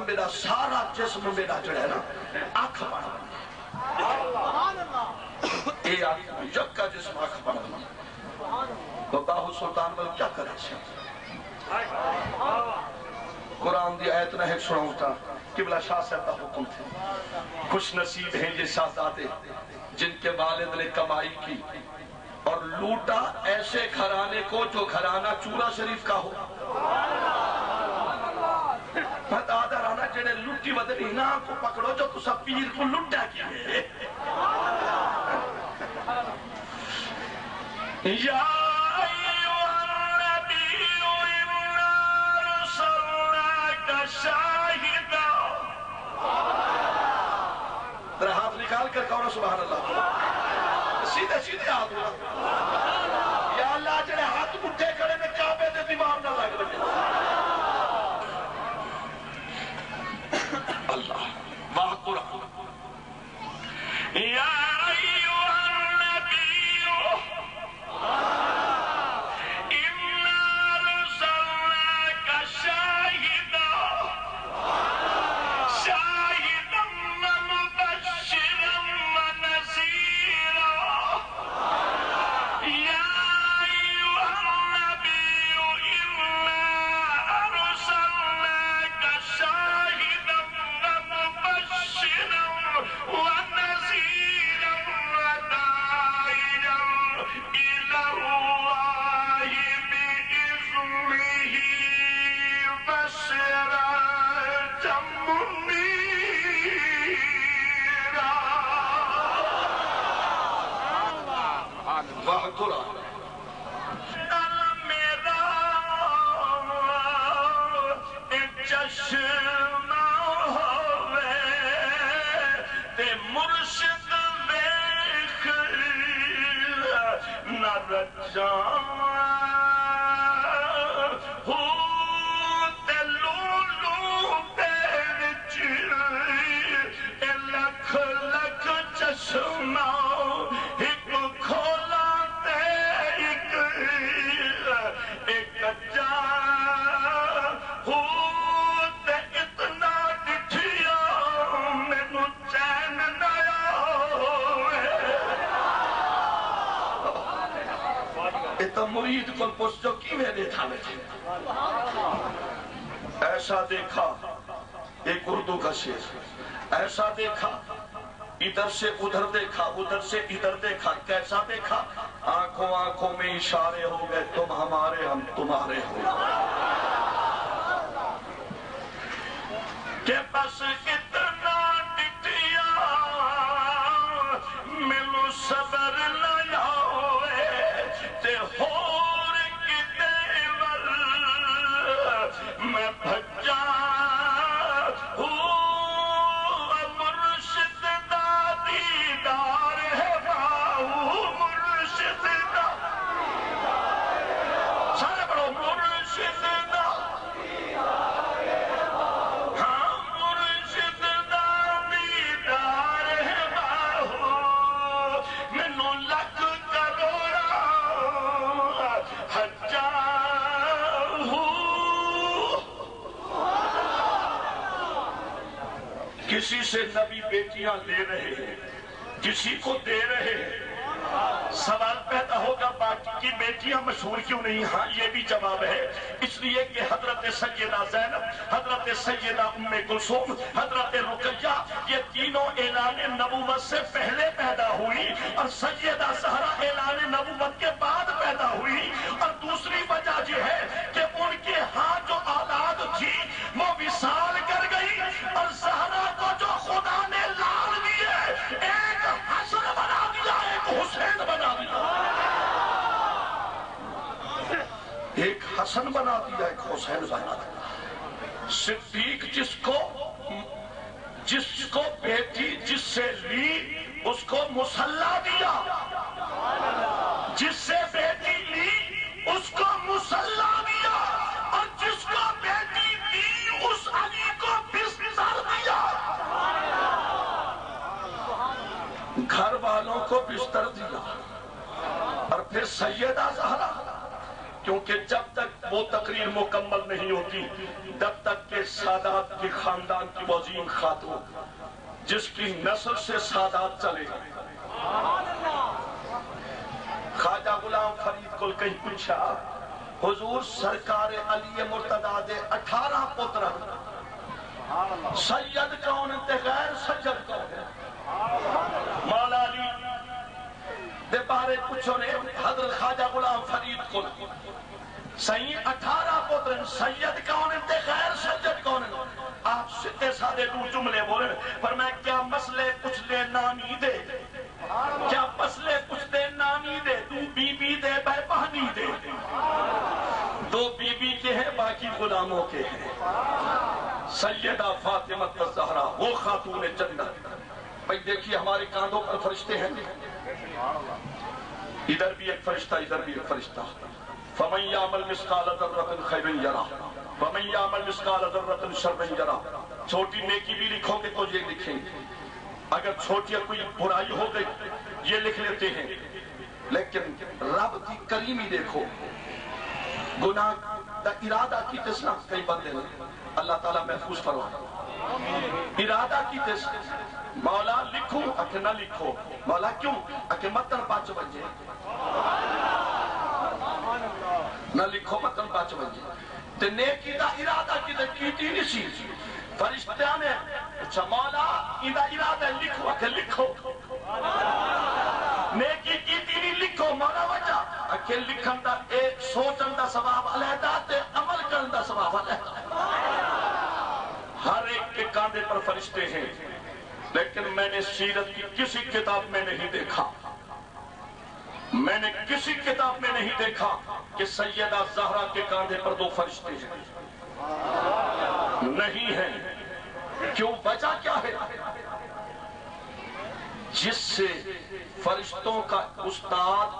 میرا سارا جسم میرا جڑا ہے نا آنکھ بڑھا اے آنکھ یک کا جسم آنکھ بڑھا تو باہو سلطان بل کیا کرے سے قرآن دی آیت نہ ایک سناؤں تھا قبلہ شاہ صاحب کا حکم تھے خوش نصیب ہیں یہ شہزادے جن کے والد نے کمائی کی اور لوٹا ایسے گھرانے کو جو گھرانہ چورا شریف کا ہو جڑے لٹی بدلی نا کو پکڑو جو تسا پیر کو لٹا کیے یا ایوہ النبی انا رسولناک شاہدا ترہ ہاتھ نکال کر کہو سبحان اللہ سیدھے سیدھے ہاتھ ہوا یا اللہ جڑے ہاتھ مٹھے کھڑے میں کعبے دے دیوار نہ لگ رہے اللہ واہ قرآن یا ایوہ النبی انا رسولناک شاہدا شاہدا ومبشرا ونذیرا یا ایوہ النبی انا ارسلناک شاہدا ومبشرا ونذیرا وداعیا الی اللہ بإذنہ وسراجا منیرا واہ قرآن میرا چشمہ ہوئے تے مرشد ویکھ نہ رجاں ہو تے لولو تے وچ لکھ لکھ چشمہ ایک کھولا تے ایک کچا ہو تے اتنا ڈٹھیا مینوں چین نہ آوے اتنا مرید کو پوچھ جو کی میں دیکھا میں ایسا دیکھا ایک اردو کا شعر ایسا دیکھا ادھر سے ادھر دیکھا ادھر سے ادھر دیکھا کیسا دیکھا آنکھوں آنکھوں میں اشارے ہو گئے تم ہمارے ہم تمہارے ہو کہ بس اتنا ڈٹیا مینوں صبر نہ آوے تے ہور کتے ول میں بھجا مرشد دا دیدار ہے باؤ مرشد دا سارے پڑھو مرشد دا ہاں مرشد دا دیدار ہے باؤ مینوں لکھ کروڑا حجا کسی سے نبی بیٹیاں لے رہے ہیں کسی کو دے رہے ہیں سوال پیدا ہوگا باقی کی بیٹیاں مشہور کیوں نہیں ہاں یہ بھی جواب ہے اس لیے کہ حضرت سیدہ زینب حضرت سیدہ ام کلثوم حضرت رقیہ یہ تینوں اعلان نبوت سے پہلے پیدا ہوئی اور سیدہ زہرا اعلان نبوت کے بعد پیدا ہوئی اور دوسری وجہ یہ ہے کہ ان کے ہاں جو اولاد تھی وہ وصال کر گئی اور زہرا کو جو خدا نے لال دیے ایک حسن بنا دیا ایک حسین بنا دیا ایک حسن بنا دیا ایک حسین بنا دیا صدیق جس کو بیٹی جس سے لی اس کو مصلی دیا جس سے بیٹی لی اس کو مصلی دیا اور جس کو بیٹی دی اس علی کو بستر دیا گھر والوں کو بستر دیا اور پھر سیدہ زہرا کیونکہ جب تک وہ تقریر مکمل نہیں ہوتی جب تک کہ سادات کے خاندان کی عظیم خاتون جس کی نسل سے سادات چلے خواجہ غلام فرید کو کہیں پوچھا حضور سرکار علی مرتضیٰ دے 18 پتر سید کون تے غیر سید کون مولا علی دے بارے پوچھو نے حضرت خواجہ غلام فرید کو صحیح 18 پتر سید کون تے غیر سید کون آپ سدھے سادے دو جملے بولے پر میں کیا مسئلے کچھ دے نانی دے کیا مسئلے کچھ دے نانی دے دو بی بی دے بے بہنی دے دو بی بی کے ہیں باقی غلاموں کے ہیں سیدہ فاطمہ الزہرا وہ خاتون جنت بھئی دیکھیے ہمارے کاندھوں پر فرشتے ہیں ادھر بھی ایک فرشتہ ادھر بھی ایک فرشتہ فَمَنْ يَعْمَلْ مِثْقَالَ ذَرَّةٍ خَيْرًا يَرَهُ وَمَنْ يَعْمَلْ مِثْقَالَ ذَرَّةٍ شَرًّا يَرَهُ چھوٹی نیکی بھی لکھو گے تو یہ لکھیں گے اگر چھوٹی کوئی برائی ہو گئی یہ لکھ لیتے ہیں لیکن رب کی کریمی دیکھو گناہ دا ارادہ کی تسنا کئی بندے نے اللہ تعالیٰ محفوظ فرمائے ارادہ کی تسنا مولا لکھو اکھے نہ لکھو مولا کیوں اکھے متن پاچ بنجے نہ لکھو متن پاچ بنجے تے نیکی دا ارادہ کی نہیں سی فرشتیاں نے اچھا مولا اندہ ارادہ لکھو اکھے لکھو نیکی کی نہیں لکھو مولا وجہ اکھے لکھن دا ایک سوچن دا ثواب علیحدہ تے عمل کرن دا ثواب علیحدہ ہر ایک کے کاندھے پر فرشتے ہیں لیکن میں نے سیرت کی کسی کتاب میں نہیں دیکھا میں نے کسی کتاب میں نہیں دیکھا کہ سیدہ زہرا کے کاندھے پر دو فرشتے ہیں نہیں ہیں کیوں وجہ کیا ہے جس سے فرشتوں کا استاد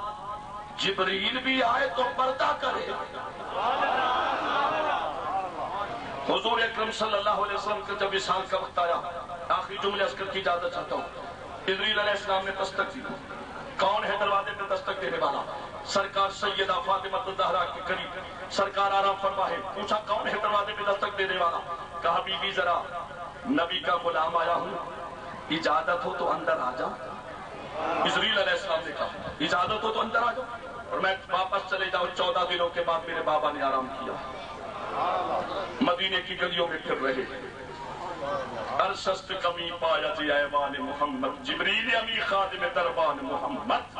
جبریل بھی آئے تو پردہ کرے حضور اکرم صلی اللہ علیہ وسلم کا جب وصال کا وقت آیا آخری جملے اذکر کی اجازت چاہتا ہوں جبریل علیہ السلام نے دستک دی کون ہے دروازے پہ دستک دینے والا سرکار سیدہ فاطمہ الزہرا کے قریب سرکار آرام فرما ہے پوچھا کون ہے دروازے پہ دستک دینے والا کہا بی بی ذرا نبی کا غلام آیا ہوں اجازت ہو تو اندر آ جا جبریل علیہ السلام نے کہا اجازت ہو تو اندر آ جا اور میں واپس چلے جاؤں 14 دنوں کے بعد میرے بابا نے آرام کیا مدینے کی گلیوں میں پھر رہے ارشست کمی پایا جی ایوان محمد جبریل امی خادم دربان محمد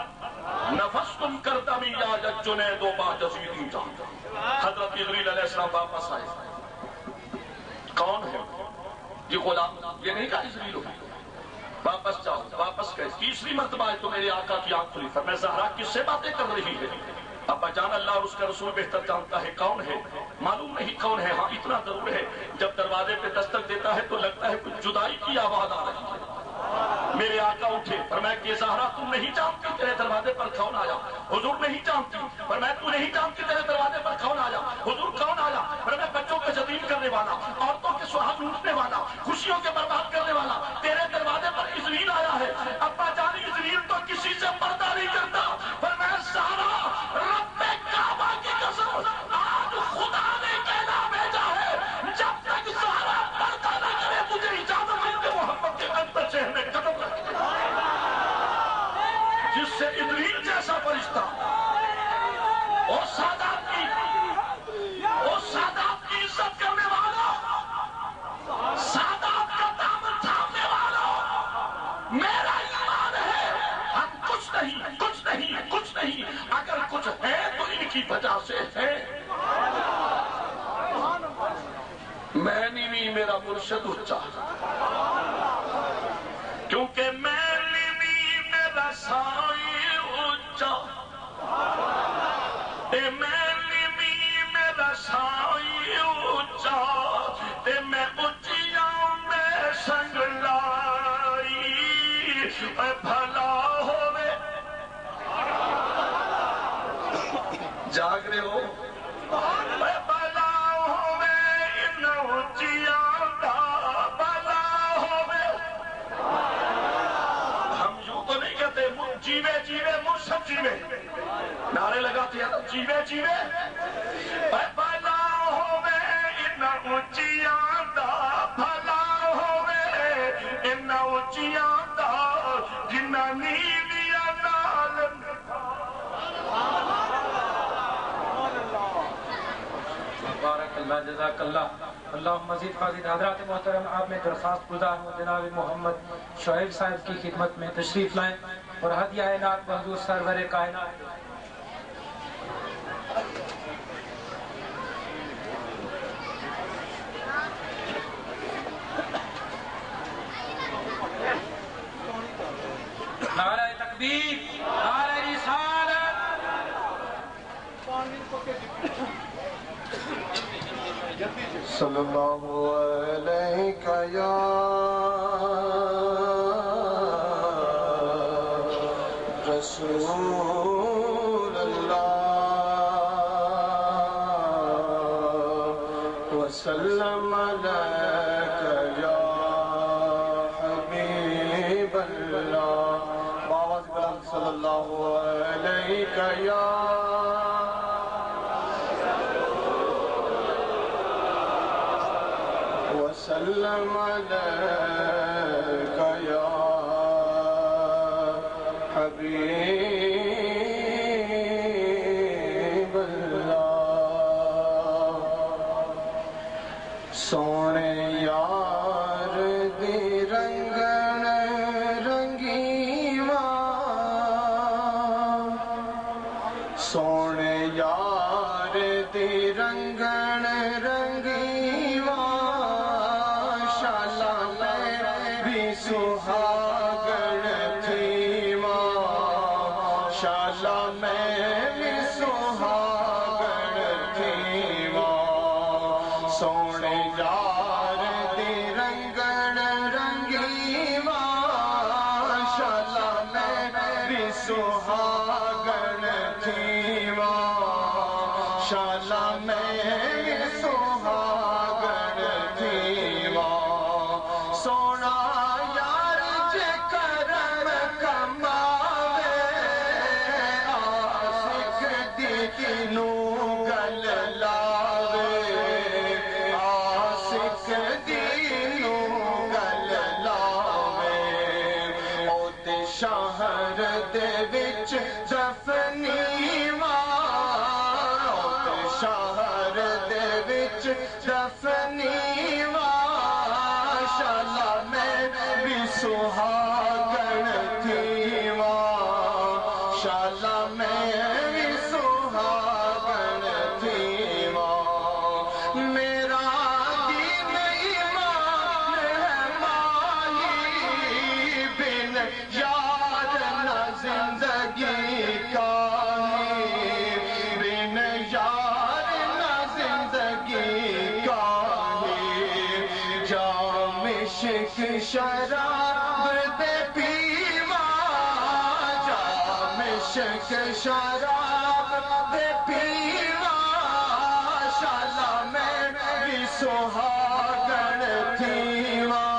نفس تم کرتا می آجت جنید و با جزیدی جا حضرت جبریل علیہ السلام واپس آئے کون ہے یہ غلام یہ نہیں کہا جبریل ہو واپس جاؤ واپس گئے تیسری مرتبہ ہے تو میرے آقا کی آنکھ کھلی فرمایا زہرا کس سے باتیں کر رہی ہے ابا جان اللہ اور اس کا رسول بہتر جانتا ہے کون ہے معلوم نہیں کون ہے ہاں اتنا ضرور ہے جب دروازے پہ دستک دیتا ہے تو لگتا ہے کچھ جدائی کی آواز آ رہی ہے میرے آقا اٹھے فرمایا کہ زہرا تم نہیں جانتی تیرے دروازے پر کون آیا حضور نہیں جانتی فرمایا تو نہیں جانتی تیرے دروازے پر کون آیا حضور کون آیا فرمایا بچوں کے یتیم کرنے والا عورتوں کے سہاگ لوٹنے والا خوشیوں کے برباد کرنے والا تیرے دروازے پر اسرائیل آیا ہے ابا جان اسرائیل تو کسی سے پردہ نہیں کرتا فرمایا زہرا رب کعبہ کی قسم آج خدا نے کہنا بھیجا ہے جب تک زہرا پردہ نہ کرے مجھے اجازت نہیں کہ محمد کے اندر چہرے میں قدم رکھے جس سے ابراہیم جیسا فرشتہ اور سادات کی عزت کرنے والا سادات کا دامن تھامنے والا میرا ایمان ہے ہم کچھ نہیں اگر کچھ ہے تو ان کی وجہ سے ہے میں نہیں میرا مرشد اچھا کیونکہ میں نہیں میرا سائی اچھا میں نہیں میرا سائی اچھا میں اچھیاں میں سنگ لائی بھلا ہوئے جاگ رہے ہو بھلا ہوئے ان اچھیاں دا بھلا ہوئے ہم یوں تو نہیں کہتے جیوے مرشد جیوے نعرے لگاتے ہیں جیوے بھلا ہوئے ان اچھیاں دا بھلا ہوئے ان اچھیاں دا جنہ نیویا نال بارک اللہ جزاک اللہ اللہ مزید فاضل حضرات محترم آپ میں درخواست گزار ہوں جناب محمد شعیب صاحب کی خدمت میں تشریف لائیں اور ہدیہ نعت حضور سرور کائنات تکبیر، نعرہ رسالت۔ صلی اللہ علیہ یا رسول اللہ وسلم علیک یا حبیب اللہ بآواز بلند صلی اللہ علیہ یا وسلم علیک یا حبیب اللہ سونے یار دی رنگن رنگیواں سونے یار دی رنگن رنگیواں شالا میں بھی سہاگن تھی ماں شالا میں بھی سہاگن تھی ماں سونے یار دی رنگن رنگیواں شالا میں بھی سہاگن تھی ماں شالا میں بھی سہاگن تھی ماں سونا یار جے کرم کماوے ask the know Gul Laway ask the نو گل لاوے او تے شہر دے وچ دفنی ماں او تے شہر دے وچ دفنی شالا میں بھی سہاگن تھی ماں شالا میں بھی سہاگن تھی ماں میرا دین ایمان ہے مالی بن یار نہ زندگی کاہی بن یار نہ زندگی کاہی جام عشق شراب دے پیواں جام عشق شراب دے پیواں شالا میں بھی سہاگن تھی ماں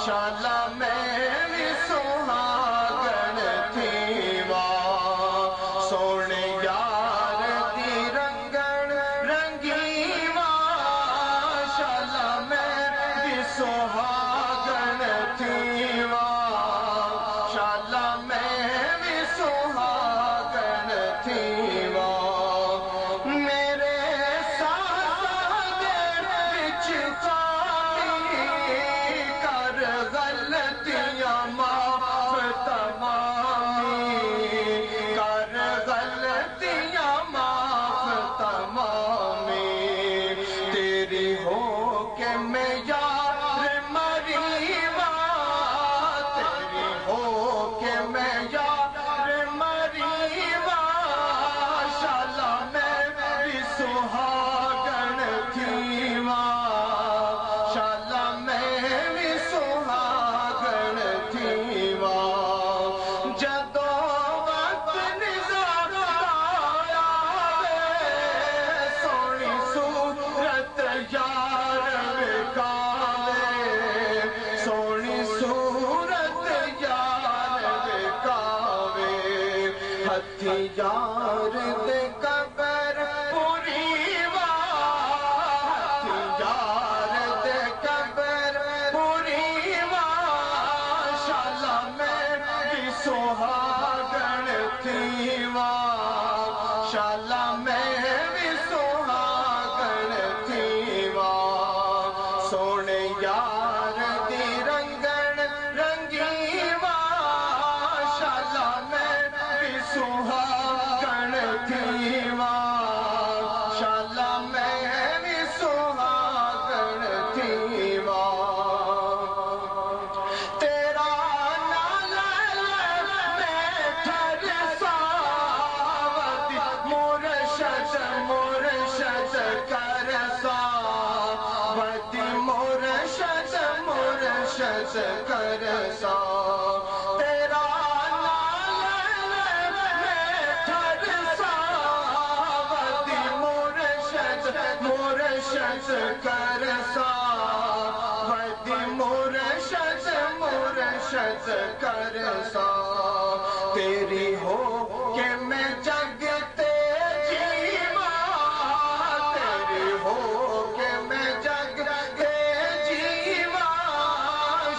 شالا میں بھی سہاگن تھی ماں سونے یار دی رنگن رنگیواں شالا میں بھی سہاگن تھی ماں شالا میں بھی سہاگن تھی ماں میرے ساتھ وچ خالی کر غلطیاں معاف تمامی کر غلطیاں معاف تمامی تیری ہو کہ میں یار مریواں تیری ہو کہ میں یار مریواں شالا میں بھی سہاگن تھی ماں شالا میں بھی سہاگن تھی ماں جدو وقت نظر آیا سونی صورت یار وکاوے سونی صورت یار وکاوے ہتھی یار دے قبر پوری ہتھی یار دے قبر پوری شالا میں بھی سہاگن تھی ماں شالا میں بھی سہاگن تھی ماں سونے یار دی رنگن رنگیواں شالا میں بھی سہاگن تھی ماں شالا میں بھی سہاگن تھی ماں تیرا نام میں کرسا ودی مرشد مرشد کرسا تیری ہو کہ میں جگتے جیوا تیری ہو کہ میں جگتے جیوا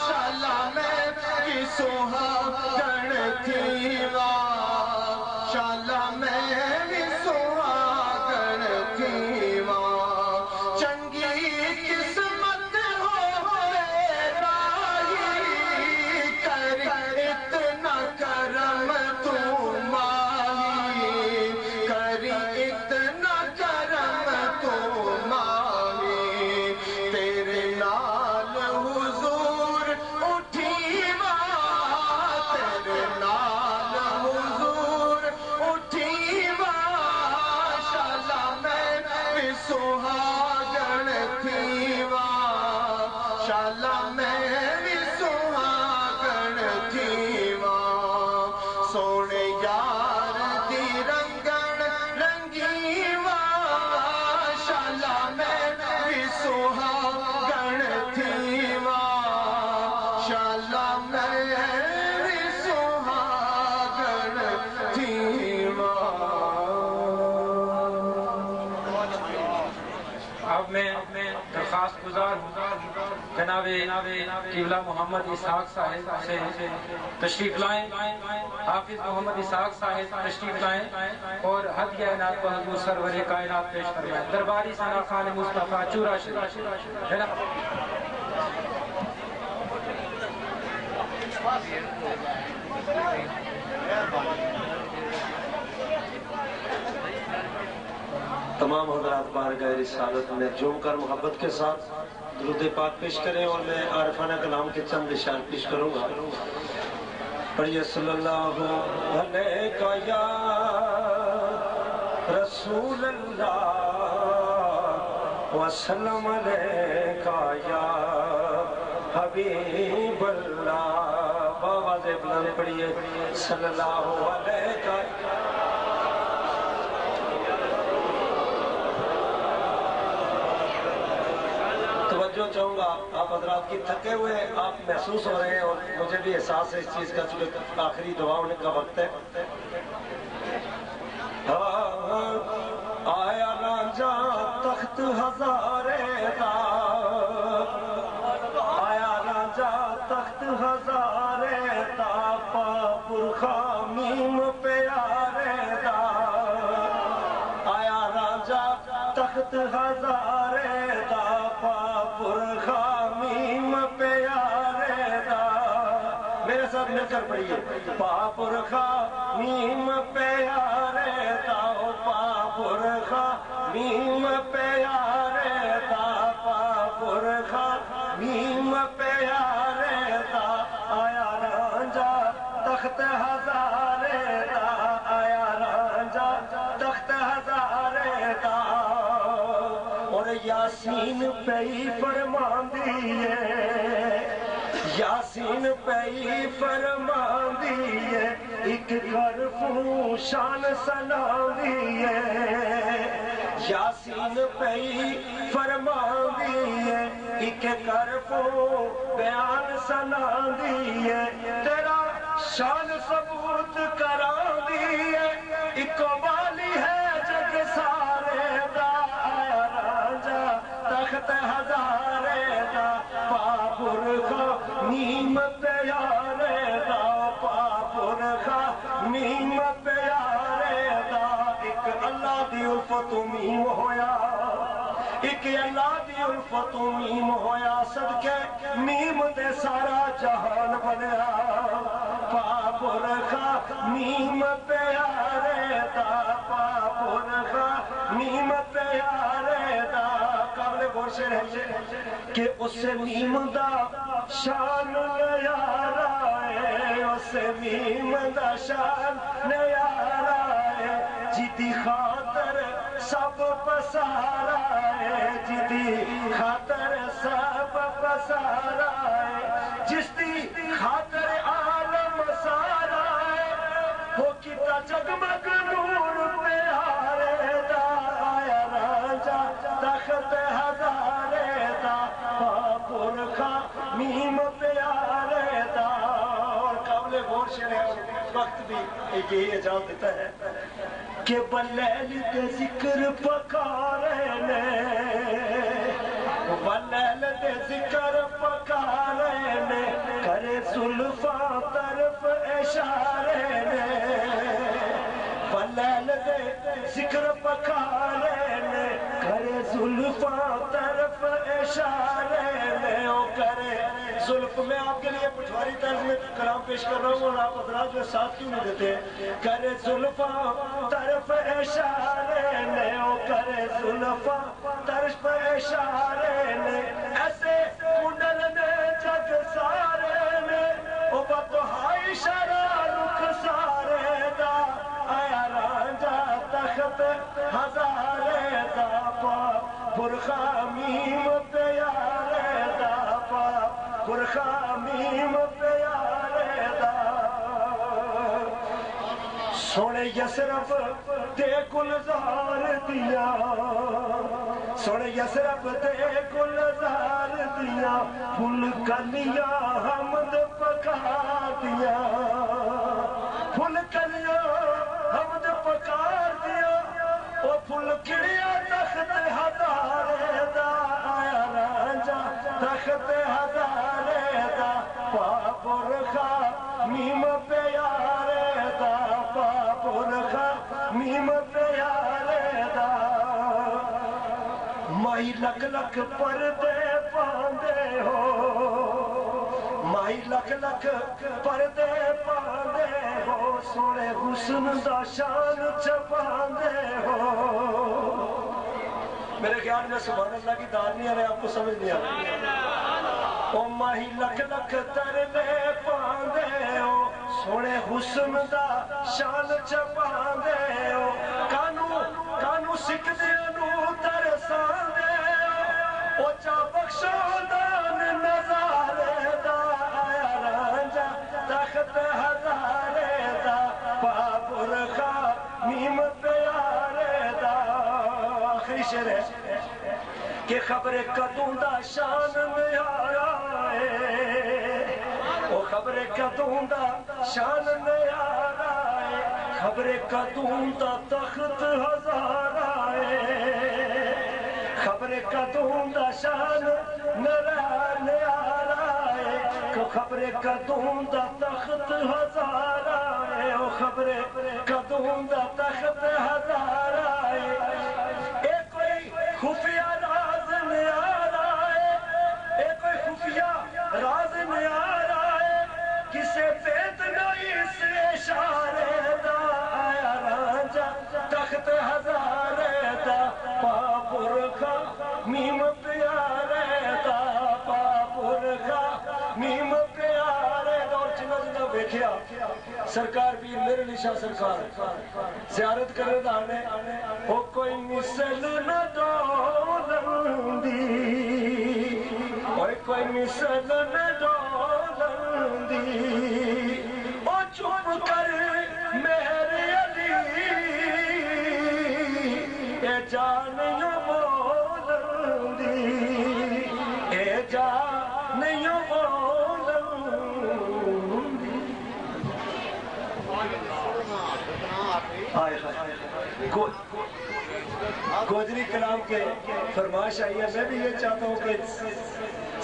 شالا میں کی سہاگن تھیوا شالا میں بھی سہاگن تھیوا چنگی قسمت ہو میرا ہی کر اتنا کرم تو ماہی کر اتنا کرم تو ماہی تیرے نال حضور اٹھیوا تیرے نال حضور اٹھیوا شالا میں بھی سہاگن تھیوا شالا میں بھی سہاگن تھیوا سونے یار دی رنگن رنگیوا شالا میں بھی سہاگن تھیوا شالا میں بھی سہاگن تھیوا اب میں درخواست گزار ہوں جناب قبلہ محمد اسحاق صاحب سے تشریف لائیں حافظ محمد اسحاق صاحب تشریف لائیں اور ہدیہ عنایت کو حضور سرور کائنات پیش فرمائیں درباری ثنا خان مصطفیٰ چورا شریف تمام حضرات بارگاہ رسالت میں جھوم کر محبت کے ساتھ درود پاک پیش کریں اور میں عارفانہ کلام کے چند اشعار پیش کروں گا پڑھیے صلی اللہ علیہ یا رسول اللہ وسلم علیہ یا حبیب اللہ باواز بلند پڑھیے صلی اللہ علیہ توجہ چاہوں گا آپ حضرات کی تھکے ہوئے آپ محسوس ہو رہے ہیں اور مجھے بھی احساس ہے اس چیز کا چونکہ آخری دعا ہونے کا وقت ہے آیا راجا تخت ہزارے دا آیا راجا تخت ہزارے دا پاپرخا میم پیارے دا آیا راجا تخت ہزارے دا پاپرخا میم پیارے دا میرے ساتھ مل کر پڑھیے پاپرخا میم پیارے دا پاپرخا میم پیارے دا پاپرخا میم پیارے دا آیا رانجا تخت ہزارے دا آیا رانجا تخت ہزارے دا اور یاسین پئی فرمان دیئے یاسین پئی فرمان دیئے ایک گھر شان سنا دیئے یاسین پئی فرمان دیئے ایک گھر بیان سنا دیئے تیرا شان ثبوت کرا دیئے ایک والی ہے جگ سارے دا آیا راجا تخت ہزارے دا پاپرخا میم پیارے دا پاپرخا میم پیارے دا ایک اللہ دی الفت میم ہویا ایک اللہ دی الفت میم ہویا صدقے میم دے سارا جہان بنیا پاپرخا میم پیارے دا پاپرخا میم پیارے دا قابل غور سے رہے کہ اس میم دا شان نیارا ہے اس میم دا شان نیارا ہے جیتی خاطر سب پسارا ہے جیتی خاطر سب پسارا ہے جس دی خاطر عالم سارا ہے وہ کتا جگمگ نور پیارے دا آیا راجا تخت ہزار قابل غور شعر ہے، وقت بھی ایک یہی اجازت دیتا ہے کہ بلیل دے ذکر پکارے بلیل دے ذکر پکارے کرے زلفاں طرف اشارے بلیل دے ذکر پکارے کرے زلفاں طرف اشارے او کرے زلف میں آپ کے لیے پٹواری طرز میں کلام پیش کر رہا ہوں اور آپ حضرات جو ساتھ کیوں نہیں دیتے کرے زلفاں طرف اشارے او کرے زلفاں طرف اشارے ایسے کنڈل نے جگ سارے او بدہائی شرع رخ سارے دا آیا رانجا تخت ہزارے دا پا برخا میم پیارے دا پا برخا میم پیارے دا سونے یسرف دے گلزار دیا سونے یسرف دے گلزار دیا پھول کلیاں حمد پکا دیا پھول کلیاں حمد پکار دیا او پھول کڑیا تخت ہزارے دا آیا رانجا تخت ہزارے دا پاپور خا میم پیارے دا پاپور خا میم پیارے دا ماہی لکھ لکھ پردے پاندے ہو ماہی لکھ لکھ پردے پاندے ہو سونے حسن دا شان چھپاندے ہو میرے خیال میں سبحان اللہ کی داد نہیں آ رہے آپ کو سمجھ نہیں آ رہی او ماہی لکھ لکھ تردے پاندے ہو سونے حسن دا شان چھپاندے ہو کانو سکھ دیانو ترساندے او چا بخشودان نظارے دا آیا رانجا تخت ہزارے دا پاپور خا میم پیارے دا آخری شعر ہے کہ خبر کدوں دا شان میں آیا ہے او خبر کدوں دا شان میں آیا ہے خبر کدوں دا تخت ہزارہ ہے خبر کدوں دا شان نرانے آرہا ہے خبر کدوں دا تخت ہزارہ ہے او خبر کدوں دا تخت ہزارہ ہے اے کوئی خفیہ راز میں آ رہا ہے اے کوئی خفیہ راز میں آ رہا ہے کسے بیت نہیں سے اشارے دا آیا رانجا تخت ہزارے دا پاپور خا میم پیارے دا پاپور خا میم پیارے دا اور چنہ جنہ بیکھیا سرکار پیر میرے نشاہ سرکار زیارت کرنے دانے او کوئی مثل نہ ڈولن دی کوئی مثل نہ ڈولن دی او چپ کر مہر علی اے جانیوں بولن دی اے جانیوں بولن دی گوجری کلام کے فرمائش آئی ہے میں بھی یہ چاہتا ہوں کہ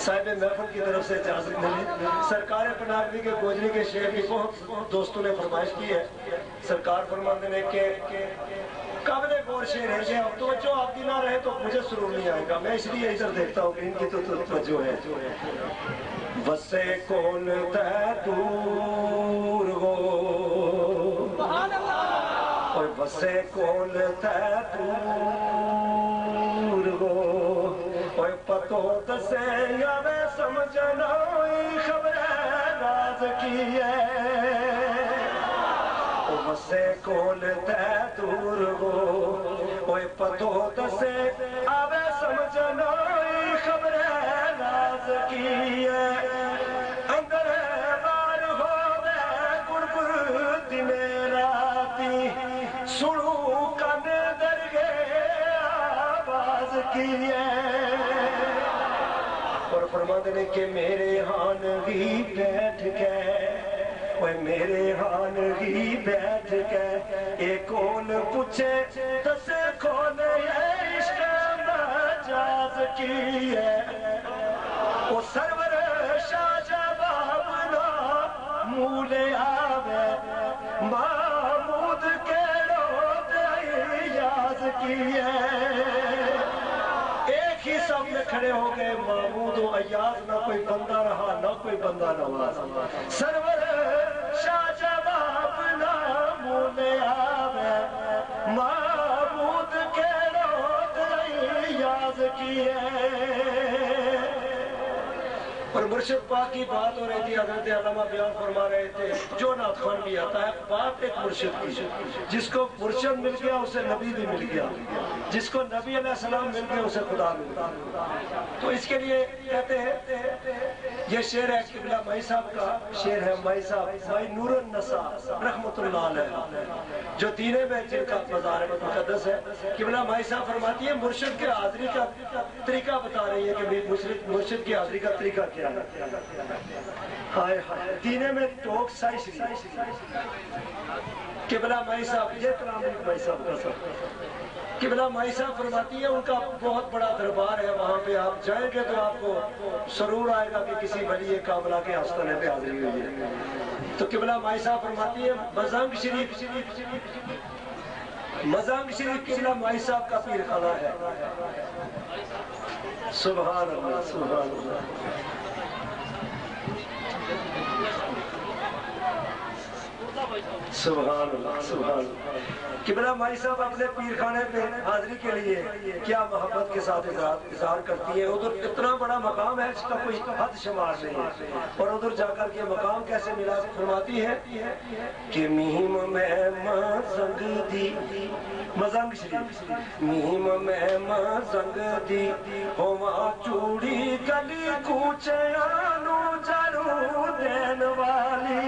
صاحب محفل کی طرف سے اجازت ملے سرکار پناہگی کے گوجری کے شعر کی بہت دوستوں نے فرمائش کی ہے سرکار فرماتے ہیں کہ قابل غور شعر ہے یہ اب توجہ آپ کی نہ رہے تو مجھے سرور نہیں آئے گا میں اس لیے ادھر دیکھتا ہوں کہ ان کی تو توجہ ہے وسے کون تے دور ہو اور وسے کون تے دور ہو اور پتو دسے یا میں سمجھنا خبر راز کی ہے وسے کون تے دور ہو اور پتو دسے آوے سمجھنا خبر راز کی ہے اندر بار ہووے گڑگڑ دن راتی سنو کن درگے آواز کی ہے اور فرما دینے کہ میرے ہاں بھی بیٹھ کے اوے میرے ہان ہی بیٹھ کے ایک کون پوچھے دس کون عشق مجاز کی ہے او سرور شاہ جواب نا مولے آوے محمود کے روز ایاز کی ہے ایک ہی سب میں کھڑے ہو گئے محمود و ایاز نہ کوئی بندہ رہا نہ کوئی بندہ نواز سرور شاہ جواب نا مولے آوے محمود کے روز ایاز کی ہے اور مرشد پاک کی بات ہو رہی تھی حضرت علامہ بیان فرما رہے تھے جو نعت خوان بھی آتا ہے بات ایک مرشد کی جس کو مرشد مل گیا اسے نبی بھی مل گیا جس کو نبی علیہ السلام مل گیا اسے خدا مل گیا تو اس کے لیے کہتے ہیں یہ شعر ہے قبلہ مائی صاحب کا شعر ہے مائی صاحب مائی نور النساء رحمت اللہ علیہ جو دینے میں جن کا مزار مقدس ہے قبلہ مائی صاحب فرماتی ہے مرشد کے حاضری کا طریقہ بتا رہی ہے کہ مرشد کی حاضری کا طریقہ کیا دینے میں ٹوک سائی شریف قبلہ مائی صاحب یہ کلام مائی صاحب کا سب قبلہ مائی صاحب فرماتی ہے ان کا بہت بڑا دربار ہے وہاں پہ آپ جائیں گے تو آپ کو سرور آئے گا کہ کسی ولی کاملہ کے آستانے پہ حاضری ہوئی ہے تو قبلہ مائی صاحب فرماتی ہے مزنگ شریف قبلہ مائی صاحب کا پیر خانہ ہے سبحان اللہ سبحان اللہ سبحان اللہ سبحان اللہ قبلہ مائی صاحب اپنے پیر خانے پہ حاضری کے لیے کیا محبت کے ساتھ اظہار کرتی ہے ادھر اتنا بڑا مقام ہے اس کا کوئی حد شمار نہیں ہے اور ادھر جا کر کے مقام کیسے ملا فرماتی ہے کہ مہم میں مزنگ دی مزنگ شریف مہم میں مزنگ دی ہوا چوڑی گلی کوچے آنو جارو دین والی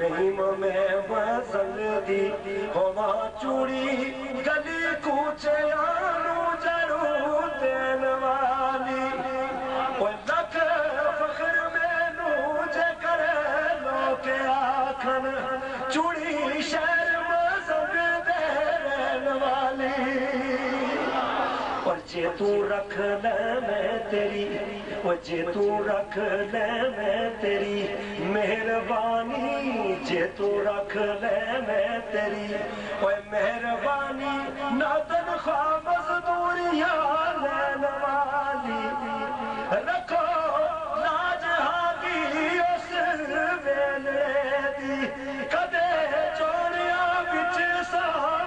مہم میں مزنگ دی ہوا چوڑی گلی کوچے آنو جارو دین والی لکھ فخر میں نو جے کرے لو کے آکھن چوڑی شہر مزنگ دین والی اور جے تو رکھ لے میں تیری وہ جے تو رکھ لے میں تیری مہربانی جے تو رکھ لے میں تیری وہ مہربانی نہ تنخواہ مزدوریاں لین والی رکھو لاج ہاگی اس ویلے دی کدے چوڑیاں بچ سا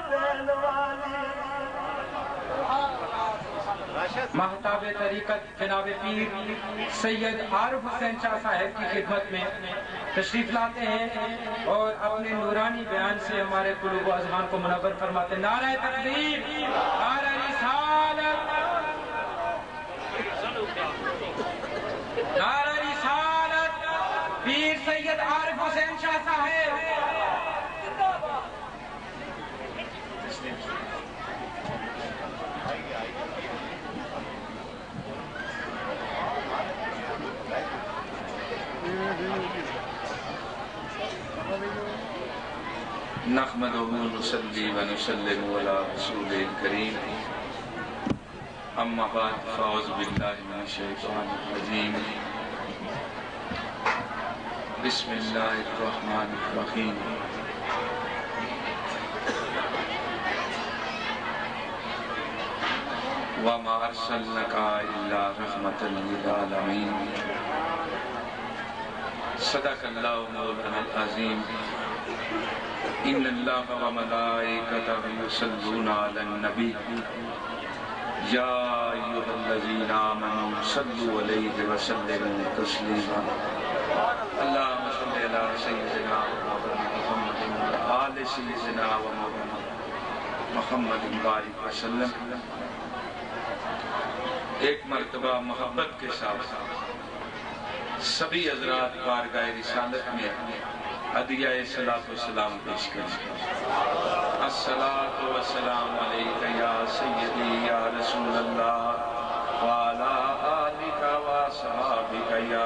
وین والی محتاب طریقت جناب پیر سید عارف حسین شاہ صاحب کی خدمت میں تشریف لاتے ہیں اور اپنے نورانی بیان سے ہمارے قلوب و اذہان کو منور فرماتے ہیں نعرہ تکبیر نعرہ رسالت نعرہ رسالت پیر سید عارف حسین شاہ صاحب نحمده ونصلي ونسلم على رسوله الكريم اما بعد فاعوذ بالله من الشيطان الرجيم بسم الله الرحمن الرحيم وما ارسلناك الا رحمة للعالمين صدق الله مولانا العظيم ان اللہ و ملائکتہ یصلون علی النبی یا ایھا الذین آمنوا صلوا علیہ وسلموا تسلیما اللہم صلی علی سیدنا محمد آل سیدنا و مولانا محمد بارک وسلم ایک مرتبہ محبت کے ساتھ سبھی حضرات بارگاہ رسالت میں عدیہ صلاۃ و سلام پیش کریں الصلاۃ والسلام علیکہ یا سیدی یا رسول اللہ وعلا آلکہ و صحابکہ یا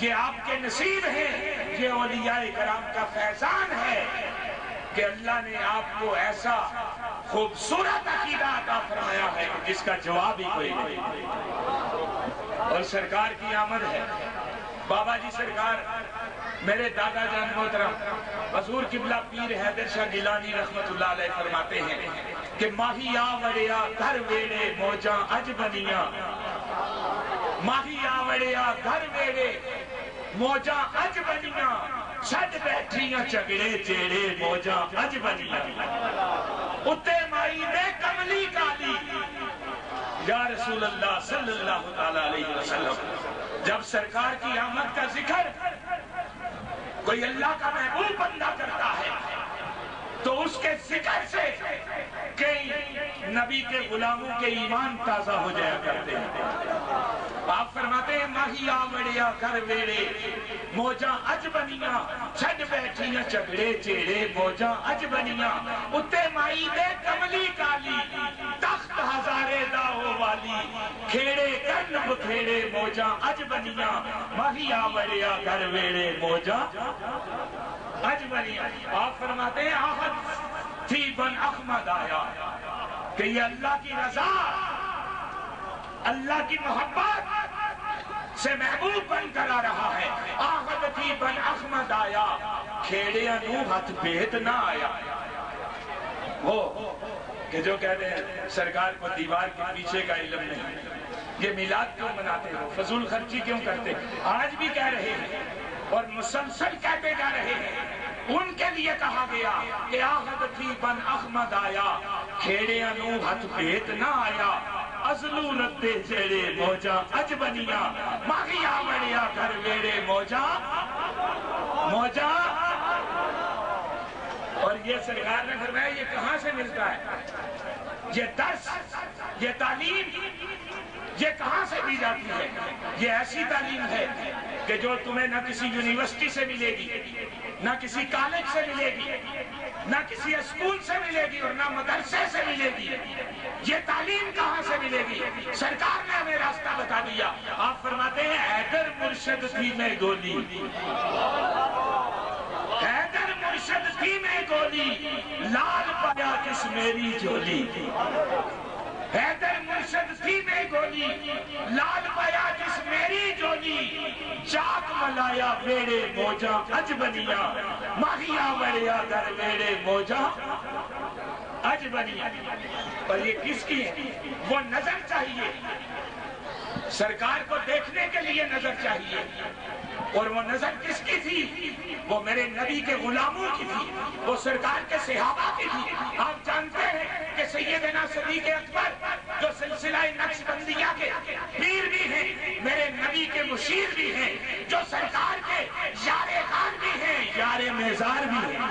یہ آپ کے نصیب ہیں، یہ اولیاء کرام کا فیضان ہے کہ اللہ نے آپ کو ایسا خوبصورت عقیدہ عطا فرمایا ہے کہ جس کا جواب ہی کوئی نہیں۔ اور سرکار کی آمد ہے، بابا جی سرکار میرے دادا جان محترم حضور قبلہ پیر حیدر شاہ گیلانی رحمت اللہ علیہ فرماتے ہیں کہ ماہی آوڑیا گھر ویڑے موجاں اج بنیاں، ماہی آوڑیا گھر ویڑے موجاں اج بنیاں، چھڈ بیٹھیاں جھگڑے جیڑے موجاں اج بنیاں، اتے مائی دے کملی کالی یا رسول اللہ صلی اللہ علیہ وسلم۔ جب سرکار کی آمد کا ذکر کوئی اللہ کا محبوب بندہ کرتا ہے تو اس کے ذکر سے کئی نبی کے غلاموں کے ایمان تازہ ہو جایا کرتے ہیں۔ آپ فرماتے ہیں ماہی آوڑیا گھر ویڑے موجاں اج بنیاں، چھڈ بیٹھیاں جھگڑے چیڑے موجاں اج بنیاں، اتے مائی دے کملی کالی تخت ہزارے داؤ والی، کھیڑے کرن بکھیڑے موجاں اج بنیاں، ماہی آوڑیا گھر ویڑے موجاں اج بنیاں۔ آپ فرماتے ہیں آہد تھی بن احمد آیا کہ یہ اللہ کی رضا، اللہ کی محبت سے محبوب بن کر آ رہا ہے۔ آہد تھی بن احمد آیا، کھیڑیاں نو ہاتھ بیت نہ آیا۔ وہ کہ جو کہتے ہیں سرکار کو دیوار کے پیچھے کا علم نہیں، یہ میلاد کیوں مناتے ہو، فضول خرچی کیوں کرتے، آج بھی کہہ رہے ہیں اور مسلسل کہتے جا رہے ہیں۔ ان کے لیے کہا گیا کہ آہد تھی بن احمد آیا، کھیڑیاں نو ہاتھ بیت نہ آیا، ازلو ردے جیڑے موجاں اج بنیاں، ماہی آوڑیا گھر ویڑے موجاں موجاں۔ اور یہ سرکار نے فرمایا یہ کہاں سے ملتا ہے، یہ درس، یہ تعلیم یہ کہاں سے دی جاتی ہے؟ یہ ایسی تعلیم ہے کہ جو تمہیں نہ کسی یونیورسٹی سے ملے گی، نہ کسی کالج سے ملے گی، نہ کسی اسکول سے ملے گی اور نہ مدرسے سے ملے گی۔ یہ تعلیم کہاں سے ملے گی؟ سرکار نے ہمیں راستہ بتا دیا۔ آپ فرماتے ہیں حیدر مرشد تھی میں گولی، حیدر مرشد تھی میں گولی، لال پایا کس میری جولی، حیدر مرشد تھی میں گولی، لال پایا کس میری جولی، چاک ملایا ویڑے موجاں اج بنیاں، ماہی آوڑیا گھر ویڑے موجاں اج بنیاں۔ اور یہ کس کی ہے؟ وہ نظر چاہیے، سرکار کو دیکھنے کے لیے نظر چاہیے۔ اور وہ نظر کس کی تھی؟ وہ میرے نبی کے غلاموں کی تھی، وہ سرکار کے صحابہ کی تھی۔ آپ جانتے ہیں کہ سیدنا صدیق اکبر جو سلسلہ نقش بندیہ کے پیر بھی ہیں، میرے نبی کے مشیر بھی ہیں، جو سرکار کے یار خان بھی ہیں، یار میزار بھی ہیں۔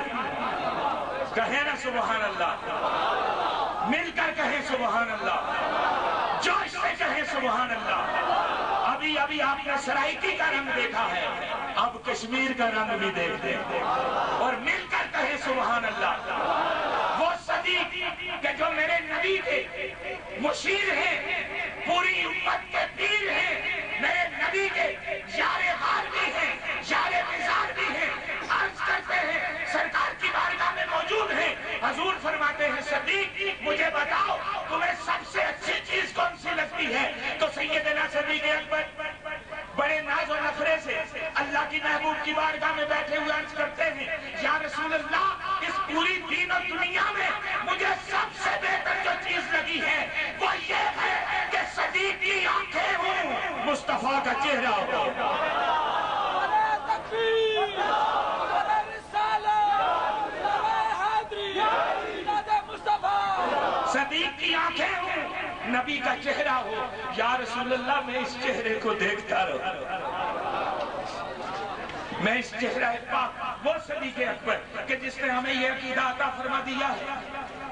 کہیں نا سبحان اللہ، مل کر کہیں سبحان اللہ، جوش سے کہیں سبحان اللہ۔ ابھی آپ نے سرائکی کا رنگ دیکھا ہے، اب کشمیر کا رنگ بھی دیکھتے ہیں، اور مل کر کہیں سبحان اللہ۔ وہ صدیق کہ جو میرے نبی کے مشیر ہیں، پوری امت کے پیر ہیں، میرے نبی کے یار غار بھی ہیں، یار مزار بھی ہیں، عرض کرتے ہیں سرکار کی بارگاہ میں موجود ہیں۔ حضور فرماتے ہیں صدیق مجھے بتاؤ تمہیں سب سے اچھی چیز کون سی لگتی ہے؟ تو سیدنا صدیق اکبر بڑے ناز و نخرے سے اللہ کی محبوب کی بارگاہ میں بیٹھے ہوئے عرض کرتے ہیں یا رسول اللہ، اس پوری دین و دنیا میں مجھے سب سے بہتر جو چیز لگی ہے وہ یہ ہے کہ صدیق کی آنکھیں ہوں، مصطفیٰ کا چہرہ ہو۔ صدیق کی آنکھیں ہوں، نبی کا چہرہ ہو۔ یا رسول اللہ میں اس چہرے کو دیکھتا رہا، میں اس چہرہ پاک، وہ صدیق اکبر کہ جس نے ہمیں یہ عقیدہ عطا فرما دیا ہے۔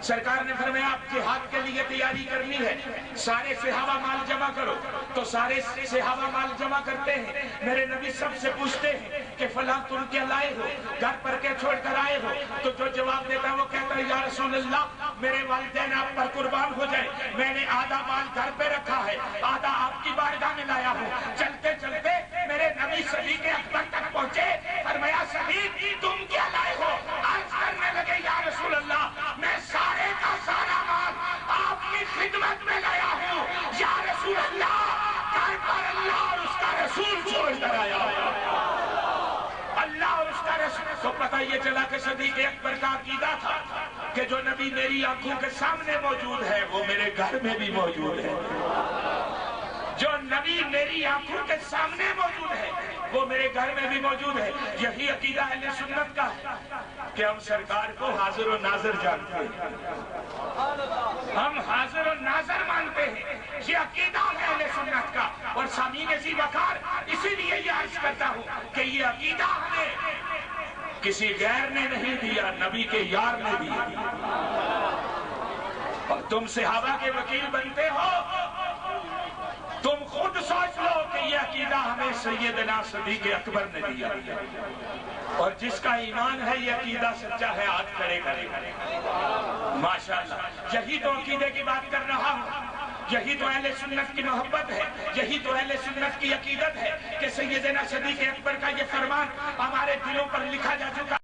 سرکار نے فرمایا آپ جہاد کے لیے تیاری کرنی ہے، سارے صحابہ مال جمع کرو، تو سارے صحابہ مال جمع کرتے ہیں۔ میرے نبی سب سے پوچھتے ہیں کہ فلاں تم کیا لائے ہو، گھر پر کے چھوڑ کر آئے ہو؟ تو جو جواب دیتا ہے وہ کہتا ہے یا رسول اللہ میرے والدین آپ پر قربان ہو جائے، میں نے آدھا مال گھر پہ رکھا ہے، آدھا آپ کی بارگاہ میں لایا ہوں۔ چلتے چلتے میرے میرے نبی صدیق اکبر تک پہنچے، فرمایا صدیق تم کیا لائے ہو؟ عرض کرنے لگے یا رسول اللہ میں سارے کا سارا مال آپ کی خدمت میں لایا ہوں، یا رسول اللہ گھر پر اللہ اور اس کا رسول چھوڑ کر آیا، اللہ اور اس کا رسول کو پتہ یہ چلا کہ صدیق اکبر کا عقیدہ تھا کہ جو نبی میری آنکھوں کے سامنے موجود ہے وہ میرے گھر میں بھی موجود ہے، جو نبی میری آنکھوں کے سامنے موجود ہے وہ میرے گھر میں بھی موجود ہے۔ یہی عقیدہ اہل سنت کا ہے کہ ہم سرکار کو حاضر و ناظر جانتے ہیں، ہم حاضر و ناظر مانتے ہیں، یہ عقیدہ ہے اہل سنت کا۔ اور سامعین ذی وقار اسی لیے یہ عرض کرتا ہوں کہ یہ عقیدہ ہمیں کسی غیر نے نہیں دیا، نبی کے یار نے دیا، اور تم صحابہ کے وکیل بنتے ہو، تم خود سوچ لو کہ یہ عقیدہ ہمیں سیدنا صدیق اکبر نے دیا، اور جس کا ایمان ہے یہ عقیدہ سچا ہے ہاتھ کھڑے کرے ماشاءاللہ۔ یہی تو عقیدے کی بات کر رہا ہوں، یہی تو اہل سنت کی محبت ہے، یہی تو اہل سنت کی عقیدت ہے کہ سیدنا صدیق اکبر کا یہ فرمان ہمارے دلوں پر لکھا جا چکا